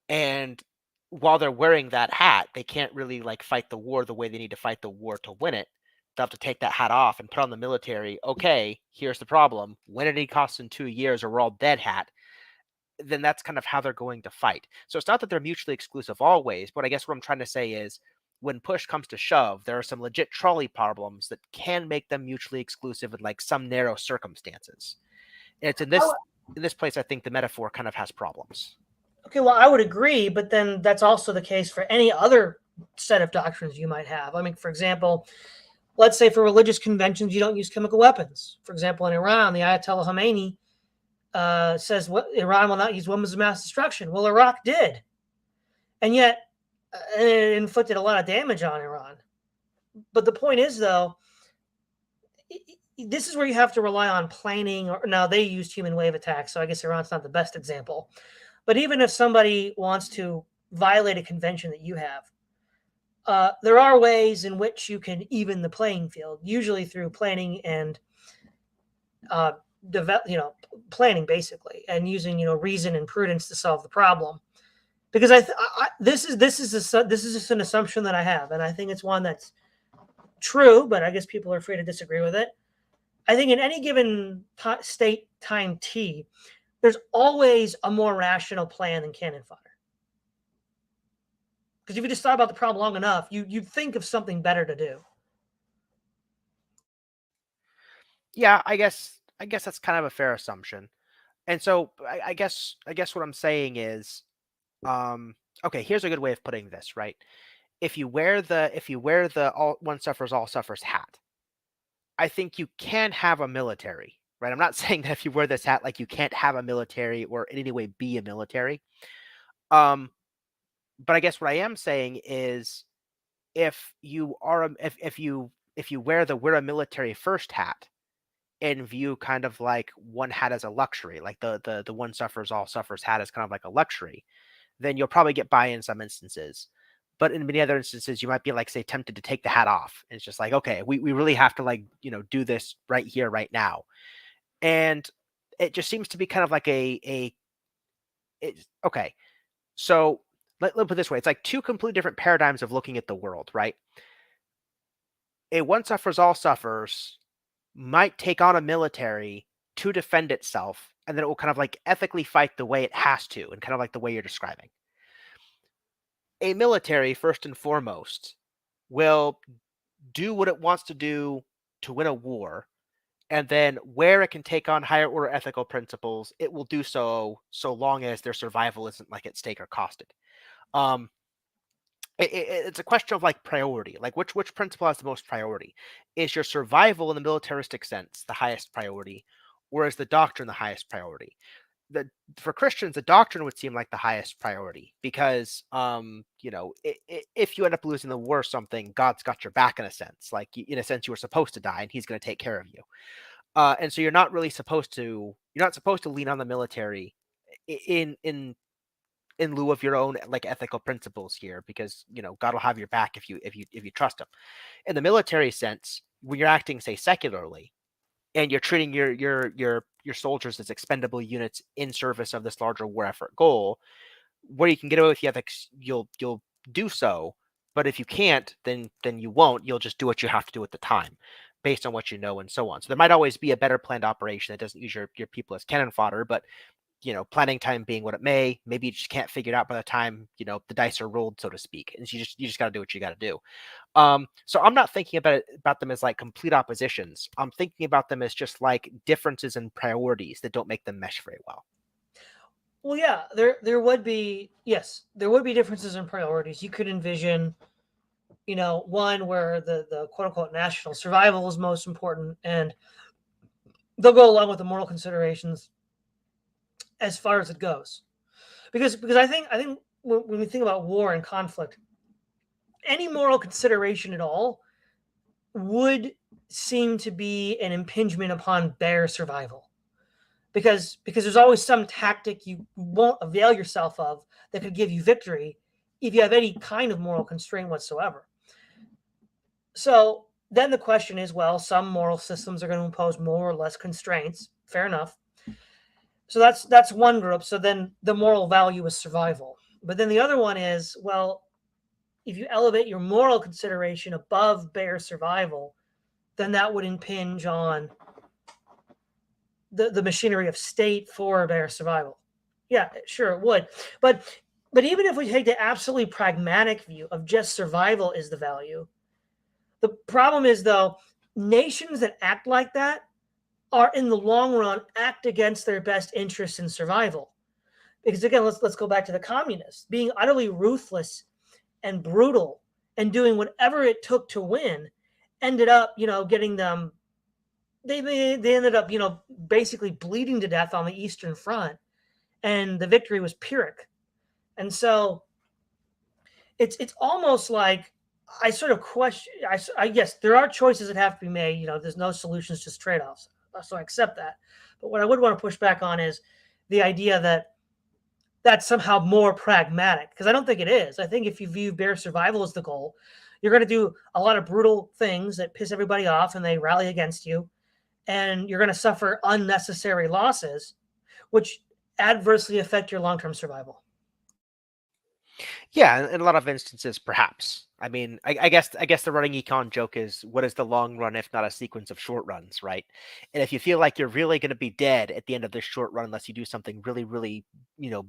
And while they're wearing that hat, they can't really like fight the war the way they need to fight the war to win it. They'll have to take that hat off and put on the military. Okay, here's the problem: win at any cost in 2 years, or we're all dead hat. Then that's kind of how they're going to fight. So it's not that they're mutually exclusive always, but I guess what I'm trying to say is, when push comes to shove, there are some legit trolley problems that can make them mutually exclusive in like some narrow circumstances. And it's in this place I think the metaphor kind of has problems. Okay, well, I would agree, but then that's also the case for any other set of doctrines you might have. I mean, for example, let's say for religious conventions, you don't use chemical weapons. For example, in Iran, the Ayatollah Khomeini says Iran will not use weapons of mass destruction. Well, Iraq did. And yet and it inflicted a lot of damage on Iran. But the point is, though, this is where you have to rely on planning. Or now they used human wave attacks, so I guess Iran's not the best example. But even if somebody wants to violate a convention that you have, there are ways in which you can even the playing field, usually through planning and planning basically, and using reason and prudence to solve the problem. Because this is just an assumption that I have, and I think it's one that's true, but I guess people are free to disagree with it. I think in any given state time t, there's always a more rational plan than cannon fodder. Because if you just thought about the problem long enough, you'd think of something better to do. Yeah, I guess that's kind of a fair assumption. And so I guess what I'm saying is, okay, here's a good way of putting this, right? If you wear the all one suffers hat, I think you can have a military, right? I'm not saying that if you wear this hat, like you can't have a military or in any way be a military. But I guess what I am saying is, if you are if you wear a military first hat and view kind of like one hat as a luxury, like the one suffers all suffers hat is kind of like a luxury, then you'll probably get by in some instances. But in many other instances, you might be like, say, tempted to take the hat off. And it's just like, okay, we really have to like, do this right here, right now. And it just seems to be kind of like okay. So let's put it this way. It's like two completely different paradigms of looking at the world, right? A one suffers all suffers might take on a military to defend itself, and then it will kind of like ethically fight the way it has to, and kind of like the way you're describing. A military, first and foremost, will do what it wants to do to win a war, and then where it can take on higher order ethical principles, it will do so long as their survival isn't like at stake or costed. Um, it's a question of like priority, like which principle has the most priority. Is your survival in the militaristic sense the highest priority, or is the doctrine the highest priority? For Christians, the doctrine would seem like the highest priority, because if you end up losing the war or something, God's got your back in a sense. Like in a sense, you were supposed to die, and He's going to take care of you. And so you're not supposed to lean on the military in lieu of your own like ethical principles here, because God will have your back if you trust Him. In the military sense, when you're acting, say, secularly, and you're treating your soldiers as expendable units in service of this larger war effort goal, where you can get away with the ethics, you'll do so. But if you can't, then you won't. You'll just do what you have to do at the time, based on what you know, and so on. So there might always be a better planned operation that doesn't use your people as cannon fodder, but planning time being what it may, maybe you just can't figure it out by the time the dice are rolled, so to speak, and you just got to do what you got to do. So I'm not thinking about them as like complete oppositions. I'm thinking about them as just like differences in priorities that don't make them mesh very well. Well, yeah, there would be differences in priorities. You could envision, one where the quote unquote national survival is most important, and they'll go along with the moral considerations as far as it goes. Because I think when we think about war and conflict, any moral consideration at all would seem to be an impingement upon bare survival. Because there's always some tactic you won't avail yourself of that could give you victory if you have any kind of moral constraint whatsoever. So then the question is, well, some moral systems are going to impose more or less constraints. Fair enough. So that's one group. So then the moral value is survival. But then the other one is, well, if you elevate your moral consideration above bare survival, then that would impinge on the machinery of state for bare survival. Yeah, sure it would. But even if we take the absolutely pragmatic view of just survival is the value, the problem is, though, nations that act like that are in the long run act against their best interests in survival. Because again, let's go back to the communists being utterly ruthless and brutal and doing whatever it took to win, ended up, getting them. They ended up, basically bleeding to death on the Eastern Front, and the victory was Pyrrhic. And so, it's almost like I sort of question. I guess there are choices that have to be made. There's no solutions, just trade offs. So I accept that. But what I would want to push back on is the idea that that's somehow more pragmatic, because I don't think it is. I think if you view bare survival as the goal, you're going to do a lot of brutal things that piss everybody off and they rally against you, and you're going to suffer unnecessary losses, which adversely affect your long term survival. Yeah, in a lot of instances, perhaps. I mean, I guess the running econ joke is, what is the long run if not a sequence of short runs, right? And if you feel like you're really going to be dead at the end of this short run unless you do something really, really,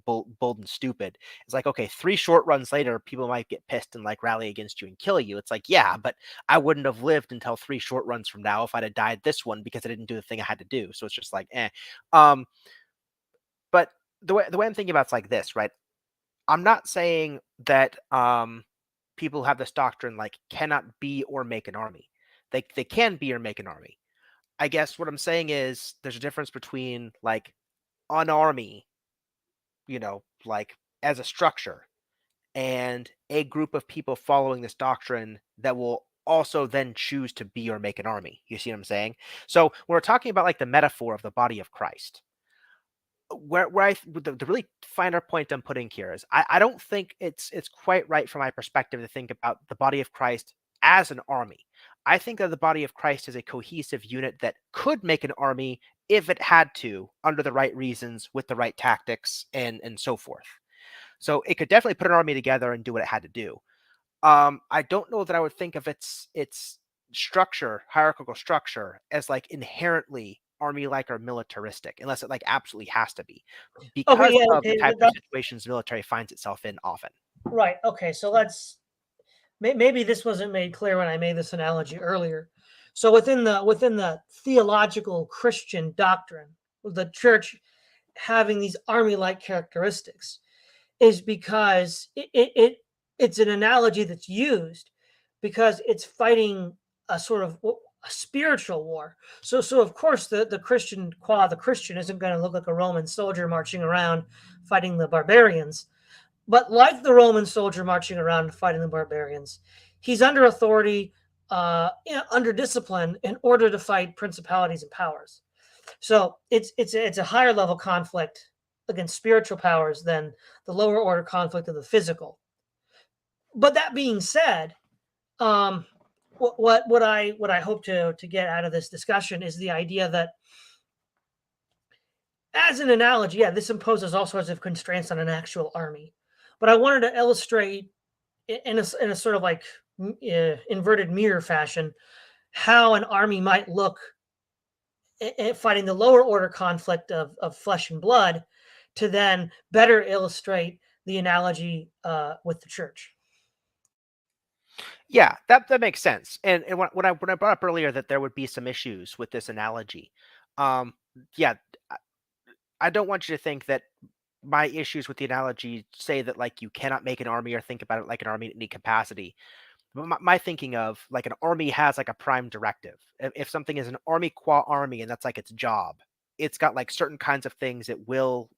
bold and stupid, it's like, okay, 3 short runs later, people might get pissed and like rally against you and kill you. It's like, yeah, but I wouldn't have lived until 3 short runs from now if I'd have died this one because I didn't do the thing I had to do. So it's just like, eh. Um, but the way I'm thinking about it's like this, right? I'm not saying that people who have this doctrine like cannot be or make an army. They can be or make an army. I guess what I'm saying is there's a difference between like an army, like as a structure, and a group of people following this doctrine that will also then choose to be or make an army. You see what I'm saying? So when we're talking about like the metaphor of the body of Christ, the really finer point I'm putting here is I don't think it's quite right from my perspective to think about the body of Christ as an army. I think that the body of Christ is a cohesive unit that could make an army if it had to, under the right reasons, with the right tactics, and so forth. So it could definitely put an army together and do what it had to do. I don't know that I would think of its structure, hierarchical structure, as like inherently army-like or militaristic, unless it like absolutely has to be, Okay, because yeah, of the okay, type of situations the military finds itself in often. right. Okay, so maybe this wasn't made clear when I made this analogy earlier. So within the theological Christian doctrine, the church having these army-like characteristics is because it's an analogy that's used because it's fighting a sort of a spiritual war. So of course the Christian the Christian isn't going to look like a Roman soldier marching around fighting the barbarians, but like the Roman soldier marching around fighting the barbarians, he's under authority, under discipline in order to fight principalities and powers. So it's a higher level conflict against spiritual powers than the lower order conflict of the physical. But that being said, um, what I hope to get out of this discussion is the idea that, as an analogy, yeah, this imposes all sorts of constraints on an actual army. But I wanted to illustrate in a sort of like inverted mirror fashion how an army might look fighting the lower order conflict of flesh and blood, to then better illustrate the analogy with the church. Yeah, that makes sense. And when I brought up earlier that there would be some issues with this analogy, um, yeah, I I don't want you to think that my issues with the analogy say that like you cannot make an army or think about it like an army in any capacity. But my thinking of like an army has like a prime directive. If something is an army qua army and that's like its job, it's got like certain kinds of things it will,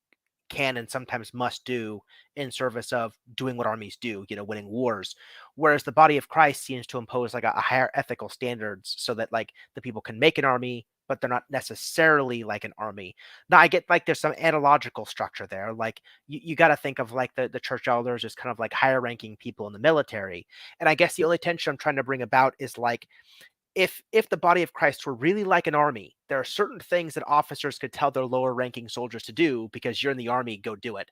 can, and sometimes must do in service of doing what armies do, winning wars. Whereas the body of Christ seems to impose like a higher ethical standards so that like the people can make an army, but they're not necessarily like an army. Now I get like there's some analogical structure there. Like you got to think of like the church elders as kind of like higher ranking people in the military. And I guess the only tension I'm trying to bring about is like if the body of Christ were really like an army, there are certain things that officers could tell their lower ranking soldiers to do because you're in the army, go do it.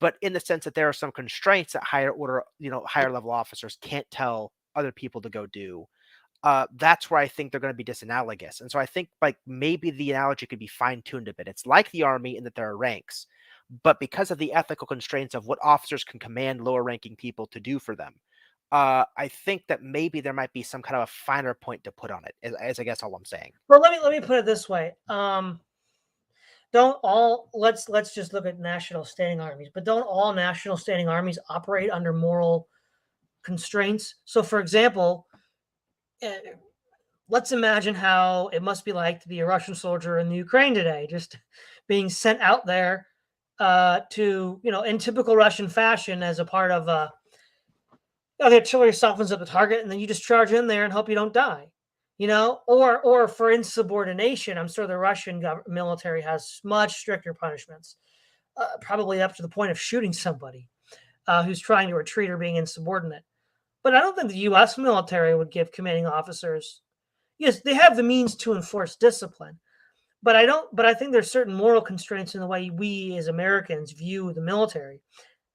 But in the sense that there are some constraints that higher order, higher level officers can't tell other people to go do. That's where I think they're going to be disanalogous. And so I think like maybe the analogy could be fine tuned a bit. It's like the army in that there are ranks, but because of the ethical constraints of what officers can command lower ranking people to do for them, I think that maybe there might be some kind of a finer point to put on it. As I guess all I'm saying. Well, let me put it this way. Don't all let's just look at national standing armies, but don't all national standing armies operate under moral constraints? So, for example, uh, let's imagine how it must be like to be a Russian soldier in the Ukraine today, just being sent out there to, in typical Russian fashion as a part of the artillery softens up the target, and then you just charge in there and hope you don't die. Or for insubordination, I'm sure the Russian military has much stricter punishments, probably up to the point of shooting somebody who's trying to retreat or being insubordinate. But I don't think the U.S. military would give commanding officers. Yes, they have the means to enforce discipline, but I don't. But I think there's certain moral constraints in the way we as Americans view the military,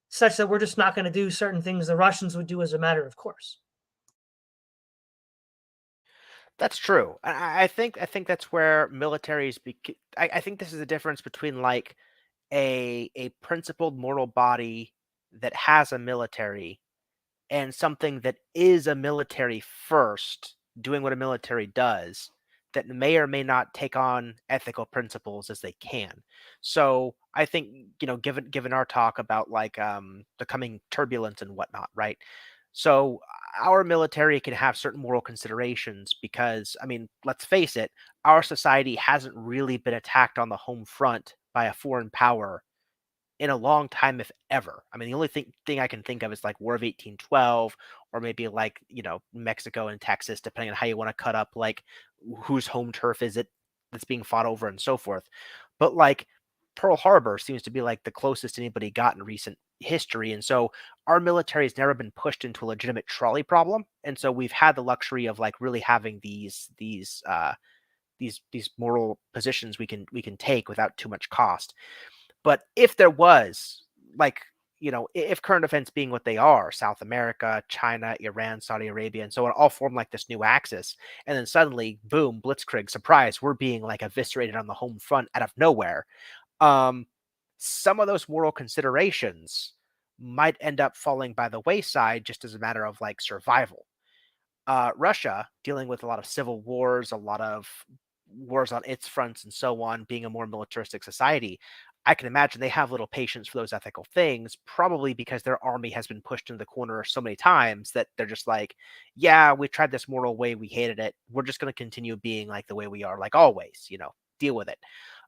such that we're just not going to do certain things the Russians would do as a matter of course. That's true. I think that's where militaries. I think this is the difference between like a principled moral body that has a military and something that is a military first, doing what a military does, that may or may not take on ethical principles as they can. So I think, given our talk about like the coming turbulence and whatnot, right? So our military can have certain moral considerations because, I mean, let's face it, our society hasn't really been attacked on the home front by a foreign power in a long time, if ever. I mean, the only thing I can think of is like War of 1812, or maybe like, Mexico and Texas, depending on how you want to cut up like whose home turf is it that's being fought over and so forth. But like Pearl Harbor seems to be like the closest anybody got in recent history. And so our military has never been pushed into a legitimate trolley problem. And so we've had the luxury of like really having these moral positions we can take without too much cost. But if there was, like, if current events being what they are, South America, China, Iran, Saudi Arabia, and so on, all form like this new axis, and then suddenly, boom, blitzkrieg, surprise, we're being like eviscerated on the home front out of nowhere. Um, some of those moral considerations might end up falling by the wayside just as a matter of like survival. Russia, dealing with a lot of civil wars, a lot of wars on its fronts, and so on, being a more militaristic society, I can imagine they have little patience for those ethical things, probably because their army has been pushed into the corner so many times that they're just like, yeah, we tried this moral way, we hated it. We're just going to continue being like the way we are, like always, deal with it.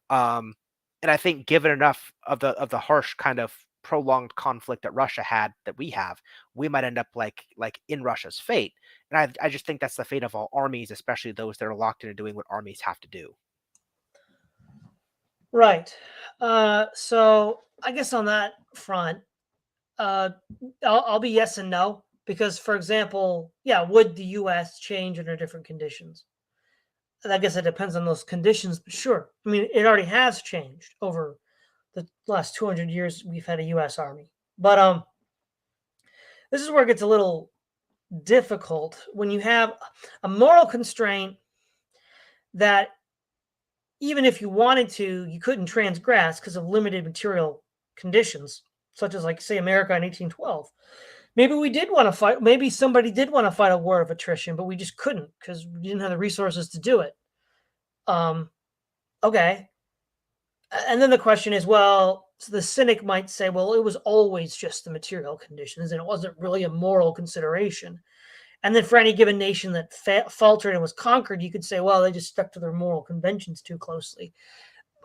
Um, and I think given enough of the harsh kind of prolonged conflict that Russia had that we have, we might end up like in Russia's fate. And I just think that's the fate of all armies, especially those that are locked into doing what armies have to do. Right. So I guess on that front, uh, I'll be yes and no because, for example, yeah, would the U.S. change under different conditions? And I guess it depends on those conditions, but sure. I mean, it already has changed over the last 200 years. We've had a U.S. Army, but this is where it gets a little difficult when you have a moral constraint that even if you wanted to, you couldn't transgress because of limited material conditions, such as, like, say, America in 1812. Maybe we did want to fight. Maybe somebody did want to fight a war of attrition, but we just couldn't because we didn't have the resources to do it. Um, okay. And then the question is, well, so the cynic might say, well, it was always just the material conditions and it wasn't really a moral consideration. And then for any given nation that faltered and was conquered, you could say, well, they just stuck to their moral conventions too closely.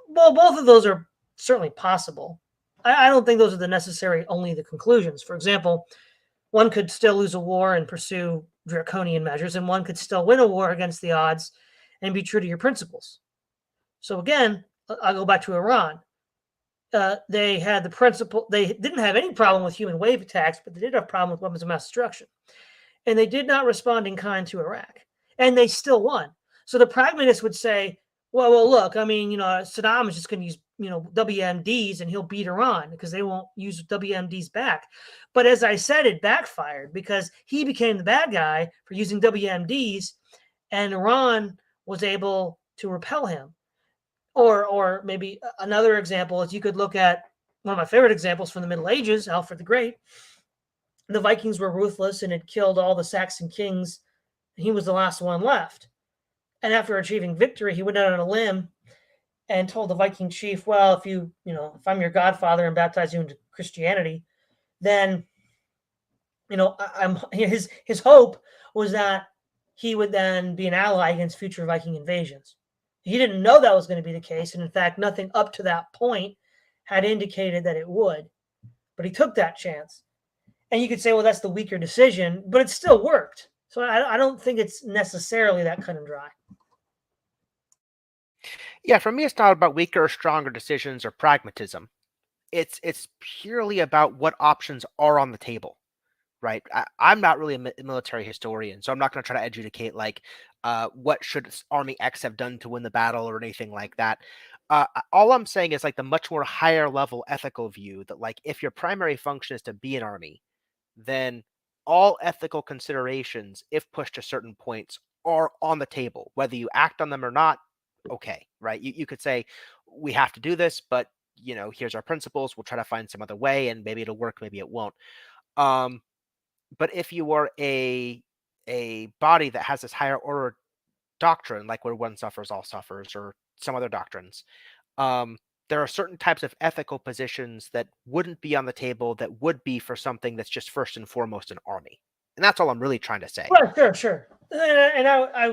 Well, both of those are certainly possible. I don't think those are the necessary only the conclusions. For example, one could still lose a war and pursue draconian measures, and one could still win a war against the odds and be true to your principles. So again, I'll go back to Iran. They had the principle, they didn't have any problem with human wave attacks, but they did have a problem with weapons of mass destruction. And they did not respond in kind to Iraq. And they still won. So the pragmatist would say, well, look, I mean, Saddam is just going to use, WMDs and he'll beat Iran because they won't use WMDs back. But as I said, it backfired because he became the bad guy for using WMDs and Iran was able to repel him. Or maybe another example is you could look at one of my favorite examples from the Middle Ages, Alfred the Great. The Vikings were ruthless and had killed all the Saxon kings. He was the last one left. And after achieving victory, he went out on a limb and told the Viking chief, well, if I'm your godfather and baptize you into Christianity, then, his hope was that he would then be an ally against future Viking invasions. He didn't know that was going to be the case. And in fact, nothing up to that point had indicated that it would. But he took that chance. And you could say, well, that's the weaker decision, but it still worked. So I don't think it's necessarily that cut and dry. Yeah, for me, it's not about weaker or stronger decisions or pragmatism. It's purely about what options are on the table, right? I'm not really a military historian, so I'm not going to try to adjudicate like what should Army X have done to win the battle or anything like that. All I'm saying is like the much more higher level ethical view that like if your primary function is to be an army, then all ethical considerations, if pushed to certain points, are on the table. Whether you act on them or not, okay, right? You could say, we have to do this, but here's our principles. We'll try to find some other way, and maybe it'll work, maybe it won't. Um, but if you are a body that has this higher order doctrine, like where one suffers, all suffers, or some other doctrines, um, there are certain types of ethical positions that wouldn't be on the table that would be for something that's just first and foremost an army. And that's all I'm really trying to say. Well, sure. And I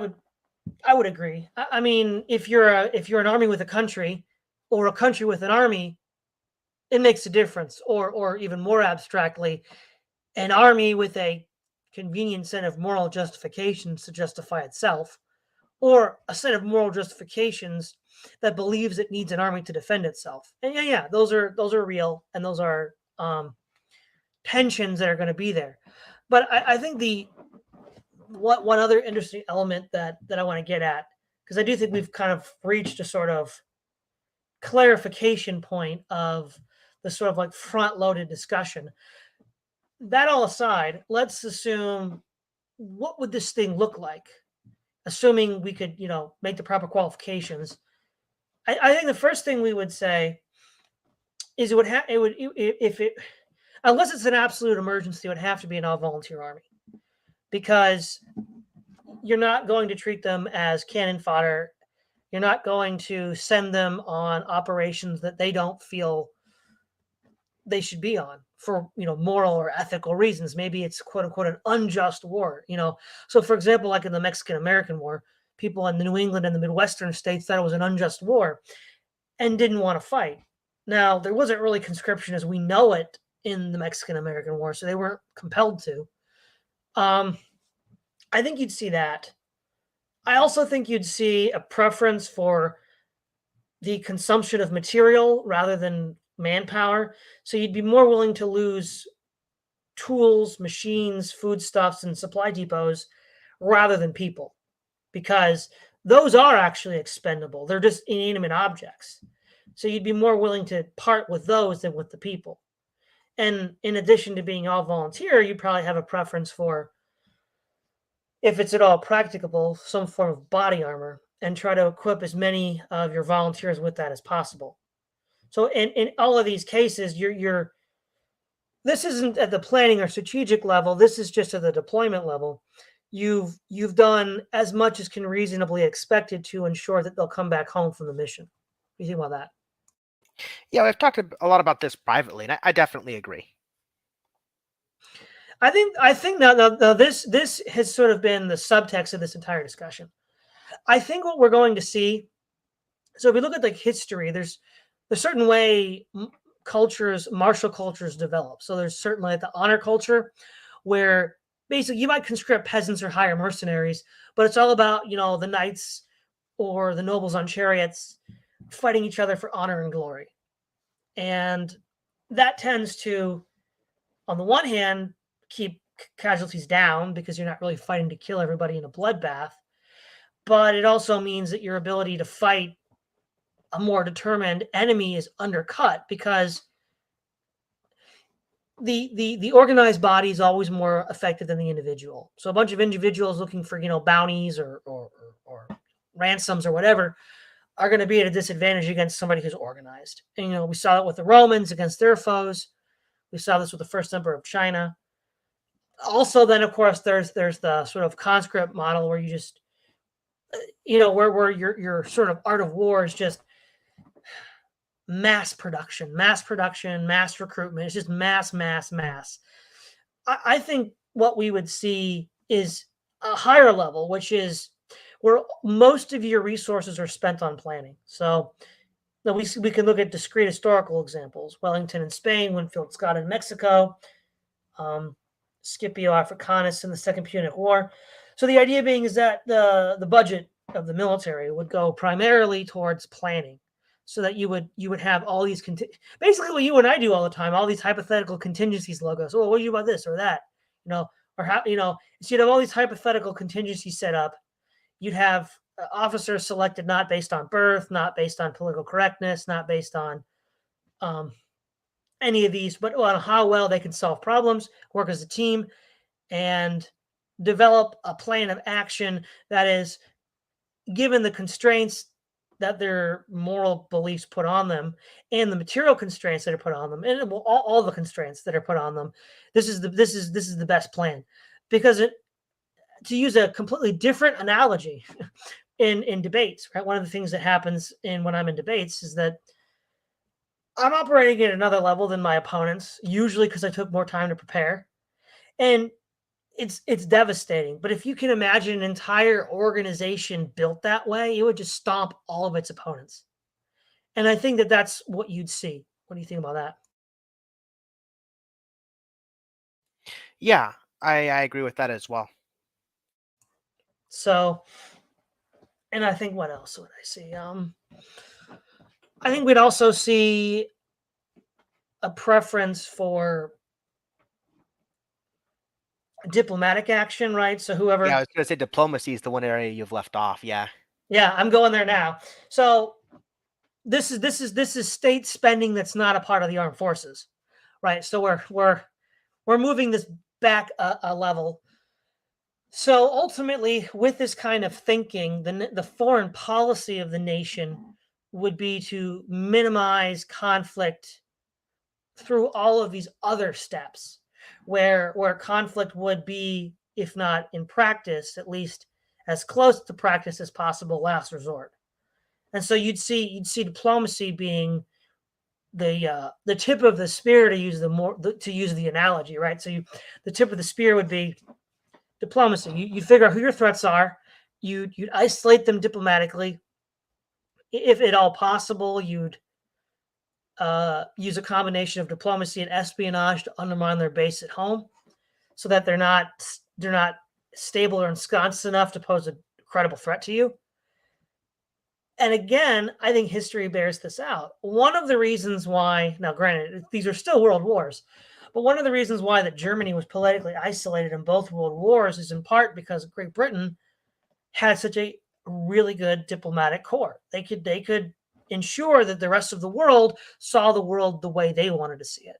would agree. I mean, if you're an army with a country, or a country with an army, it makes a difference. Or even more abstractly, an army with a convenient set of moral justifications to justify itself, or a set of moral justifications that believes it needs an army to defend itself. And yeah, those are real, and those are tensions that are going to be there. But I think one other interesting element that I want to get at, because I do think we've kind of reached a sort of clarification point of the sort of like front-loaded discussion. That all aside, let's assume, what would this thing look like? Assuming we could, make the proper qualifications. I think the first thing we would say is if it, unless it's an absolute emergency, it would have to be an all-volunteer army, because you're not going to treat them as cannon fodder. You're not going to send them on operations that they don't feel they should be on for moral or ethical reasons. Maybe it's quote unquote an unjust war. So for example, like in the Mexican-American War, people in the New England and the Midwestern states thought it was an unjust war and didn't want to fight. Now, there wasn't really conscription as we know it in the Mexican-American War, so they weren't compelled to. I think you'd see that. I also think you'd see a preference for the consumption of material rather than manpower. So you'd be more willing to lose tools, machines, foodstuffs, and supply depots rather than people, because those are actually expendable. They're just inanimate objects. So you'd be more willing to part with those than with the people. And in addition to being all volunteer, you probably have a preference for, if it's at all practicable, some form of body armor, and try to equip as many of your volunteers with that as possible. So in all of these cases, this isn't at the planning or strategic level. This is just at the deployment level. You've done as much as can reasonably expected to ensure that they'll come back home from the mission. What do you think about that? Yeah, we've talked a lot about this privately, and I definitely agree. I think now this has sort of been the subtext of this entire discussion. I think what we're going to see. So if we look at like history, there's a certain way martial cultures develop. So there's certainly like the honor culture, where basically you might conscript peasants or hire mercenaries, but it's all about the knights or the nobles on chariots fighting each other for honor and glory. And that tends to, on the one hand, keep casualties down because you're not really fighting to kill everybody in a bloodbath. But it also means that your ability to fight a more determined enemy is undercut, because the organized body is always more effective than the individual. So a bunch of individuals looking for bounties or ransoms or whatever are going to be at a disadvantage against somebody who's organized. And we saw that with the Romans against their foes. We saw this with the first emperor of China. Also, then of course there's the sort of conscript model where you just where your sort of art of war is just mass production, mass recruitment. It's just mass. I think what we would see is a higher level, which is where most of your resources are spent on planning. So we can look at discrete historical examples: Wellington in Spain, Winfield Scott in Mexico, Scipio Africanus in the Second Punic War. So the idea being is that the budget of the military would go primarily towards planning, so that you would have all these basically what you and I do all the time, all these hypothetical contingencies logos. Oh, what do you about this or that, or how so you'd have all these hypothetical contingencies set up. You'd have officers selected not based on birth, not based on political correctness, not based on any of these, but on how well they can solve problems, work as a team, and develop a plan of action that is given the constraints that their moral beliefs put on them and the material constraints that are put on them, and all the constraints that are put on them. This is the best plan, because to use a completely different analogy in debates, right? One of the things that happens when I'm in debates is that I'm operating at another level than my opponents, usually because I took more time to prepare. And it's devastating. But if you can imagine an entire organization built that way, it would just stomp all of its opponents. And I think that that's what you'd see. What do you think about that? Yeah, I agree with that as well. So, and I think what else would I see? I think we'd also see a preference for diplomatic action, right? So Yeah, I whoever, was gonna say diplomacy is the one area you've left off. Yeah. yeah, I'm going there now. So this is state spending that's not a part of the armed forces, right? So we're moving this back a level. So ultimately, with this kind of thinking, the foreign policy of the nation would be to minimize conflict through all of these other steps, where conflict would be, if not in practice, at least as close to practice as possible, last resort. And so you'd see diplomacy being the tip of the spear, to use the analogy, right? So the tip of the spear would be diplomacy. You figure out who your threats are. You'd isolate them diplomatically. If at all possible, you'd use a combination of diplomacy and espionage to undermine their base at home, so that they're not stable or ensconced enough to pose a credible threat to you. And again, I think history bears this out. One of the reasons why, now granted, these are still world wars, but one of the reasons why that Germany was politically isolated in both world wars is in part because Great Britain had such a really good diplomatic corps. They could ensure that the rest of the world saw the world the way they wanted to see it.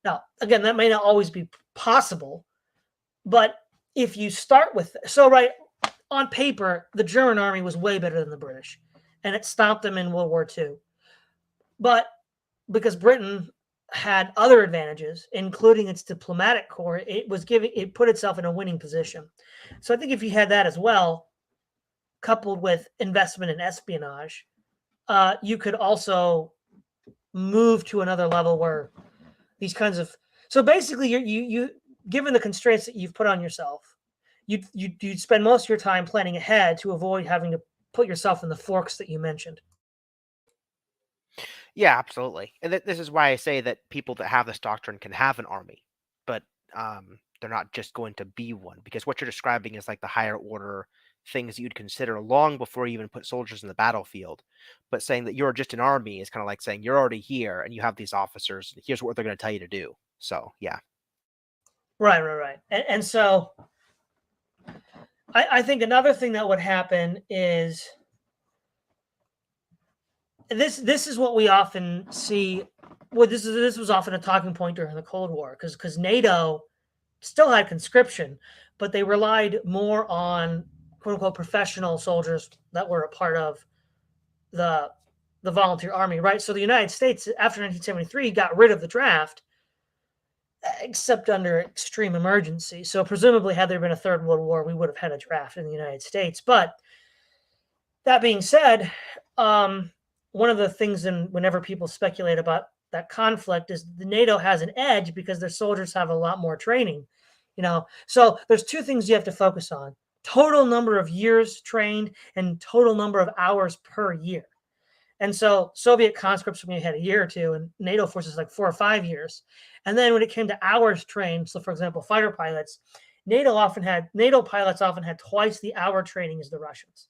Now, again, that may not always be possible, but if you start with, so right, on paper, the German army was way better than the British, and it stopped them in World War II. But because Britain had other advantages, including its diplomatic corps, it put itself in a winning position. So I think if you had that as well, coupled with investment in espionage, you could also move to another level where these kinds of, so basically you given the constraints that you've put on yourself, you'd spend most of your time planning ahead to avoid having to put yourself in the forks that you mentioned. Yeah, absolutely. And this is why I say that people that have this doctrine can have an army, but they're not just going to be one, because what you're describing is like the higher order things that you'd consider long before you even put soldiers in the battlefield. But saying that you're just an army is kind of like saying you're already here and you have these officers, and here's what they're going to tell you to do. So, yeah. Right. And so I think another thing that would happen is this is what we often see. Well, this was often a talking point during the Cold War, because NATO still had conscription, but they relied more on quote unquote professional soldiers that were a part of the volunteer army, right? So the United States after 1973 got rid of the draft, except under extreme emergency. So presumably, had there been a third World War, we would have had a draft in the United States. But that being said, one of the things, whenever people speculate about that conflict, is the NATO has an edge because their soldiers have a lot more training. So there's two things you have to focus on: total number of years trained and total number of hours per year. And so Soviet conscripts only had a year or two, and NATO forces like 4 or 5 years. And then when it came to hours trained, so for example, fighter pilots, NATO pilots often had twice the hour training as the Russians.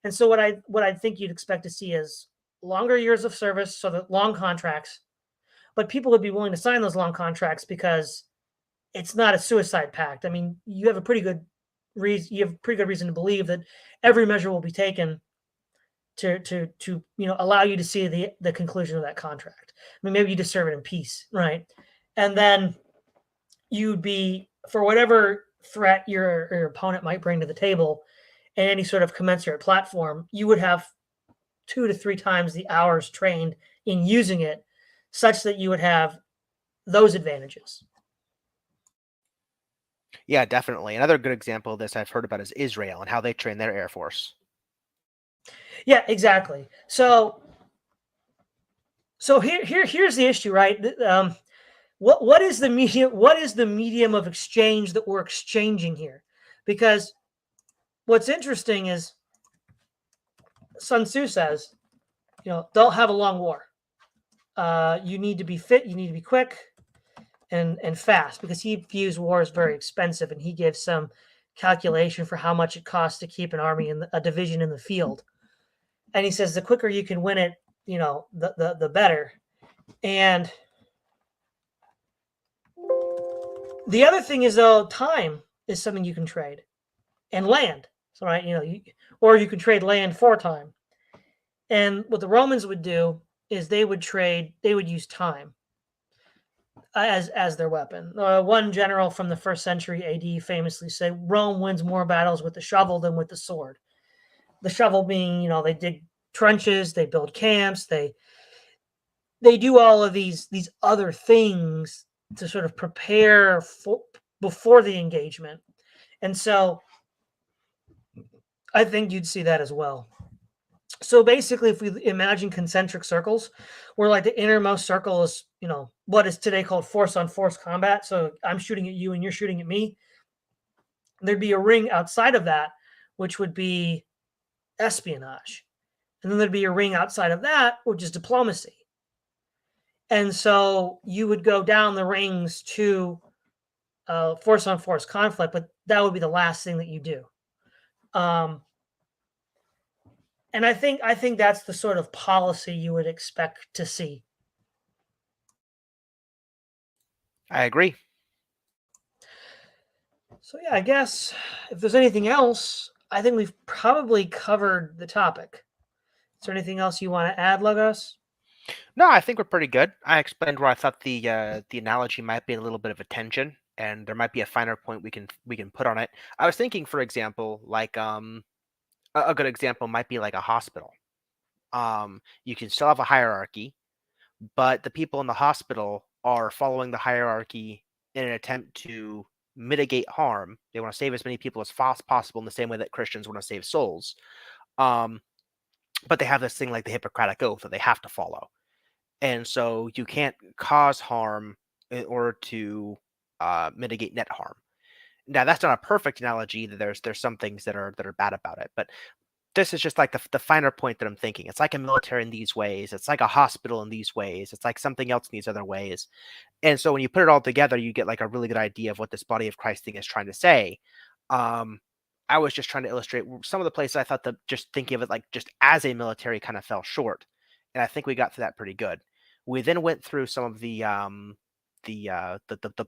And so what I think you'd expect to see is longer years of service, so that long contracts, but people would be willing to sign those long contracts because it's not a suicide pact. I mean, you have pretty good reason to believe that every measure will be taken to allow you to see the conclusion of that contract. I mean, maybe you just serve it in peace, right? And then you'd be, for whatever threat your opponent might bring to the table in any sort of commensurate platform, you would have 2 to 3 times the hours trained in using it, such that you would have those advantages. Yeah, definitely. Another good example of this I've heard about is Israel and how they train their Air Force. Yeah, exactly. So here's the issue, right? What is the medium? What is the medium of exchange that we're exchanging here? Because what's interesting is Sun Tzu says, don't have a long war. You need to be fit. You need to be quick and fast, because he views war as very expensive, and he gives some calculation for how much it costs to keep an army and a division in the field. And he says the quicker you can win it, the better. And the other thing is, though, time is something you can trade, and land. So, right, or you can trade land for time. And what the Romans would do is they would use time as their weapon. One general from the 1st century AD famously said, Rome wins more battles with the shovel than with the sword. The shovel being, they dig trenches, they build camps, they do all of these other things to sort of prepare before the engagement. And so I think you'd see that as well. So basically, if we imagine concentric circles, where like the innermost circle is, what is today called force on force combat. So I'm shooting at you and you're shooting at me. There'd be a ring outside of that, which would be espionage. And then there'd be a ring outside of that, which is diplomacy. And so you would go down the rings to force on force conflict, but that would be the last thing that you do. And I think that's the sort of policy you would expect to see. I agree. So yeah, I guess if there's anything else, I think we've probably covered the topic. Is there anything else you want to add, Logos? No, I think we're pretty good. I explained where I thought the analogy might be a little bit of a tension, and there might be a finer point we can put on it. I was thinking, for example, like a good example might be like a hospital. You can still have a hierarchy, but the people in the hospital are following the hierarchy in an attempt to mitigate harm. They want to save as many people as possible in the same way that Christians want to save souls. But they have this thing like the Hippocratic Oath that they have to follow. And so you can't cause harm in order to mitigate net harm. Now, that's not a perfect analogy. There's some things that are bad about it, but this is just like the finer point that I'm thinking. It's like a military in these ways. It's like a hospital in these ways. It's like something else in these other ways. And so when you put it all together, you get like a really good idea of what this body of Christ thing is trying to say. I was just trying to illustrate some of the places I thought that just thinking of it like just as a military kind of fell short. And I think we got through that pretty good. We then went through some of the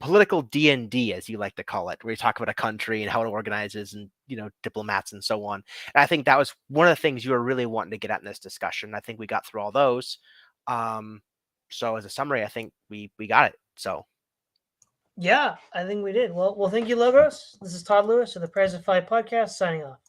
political D&D, as you like to call it, where you talk about a country and how it organizes and, diplomats and so on. And I think that was one of the things you were really wanting to get at in this discussion. I think we got through all those. So as a summary, I think we got it. So. Yeah, I think we did. Well, thank you, Logos. This is Todd Lewis of the Praise of Fight podcast signing off.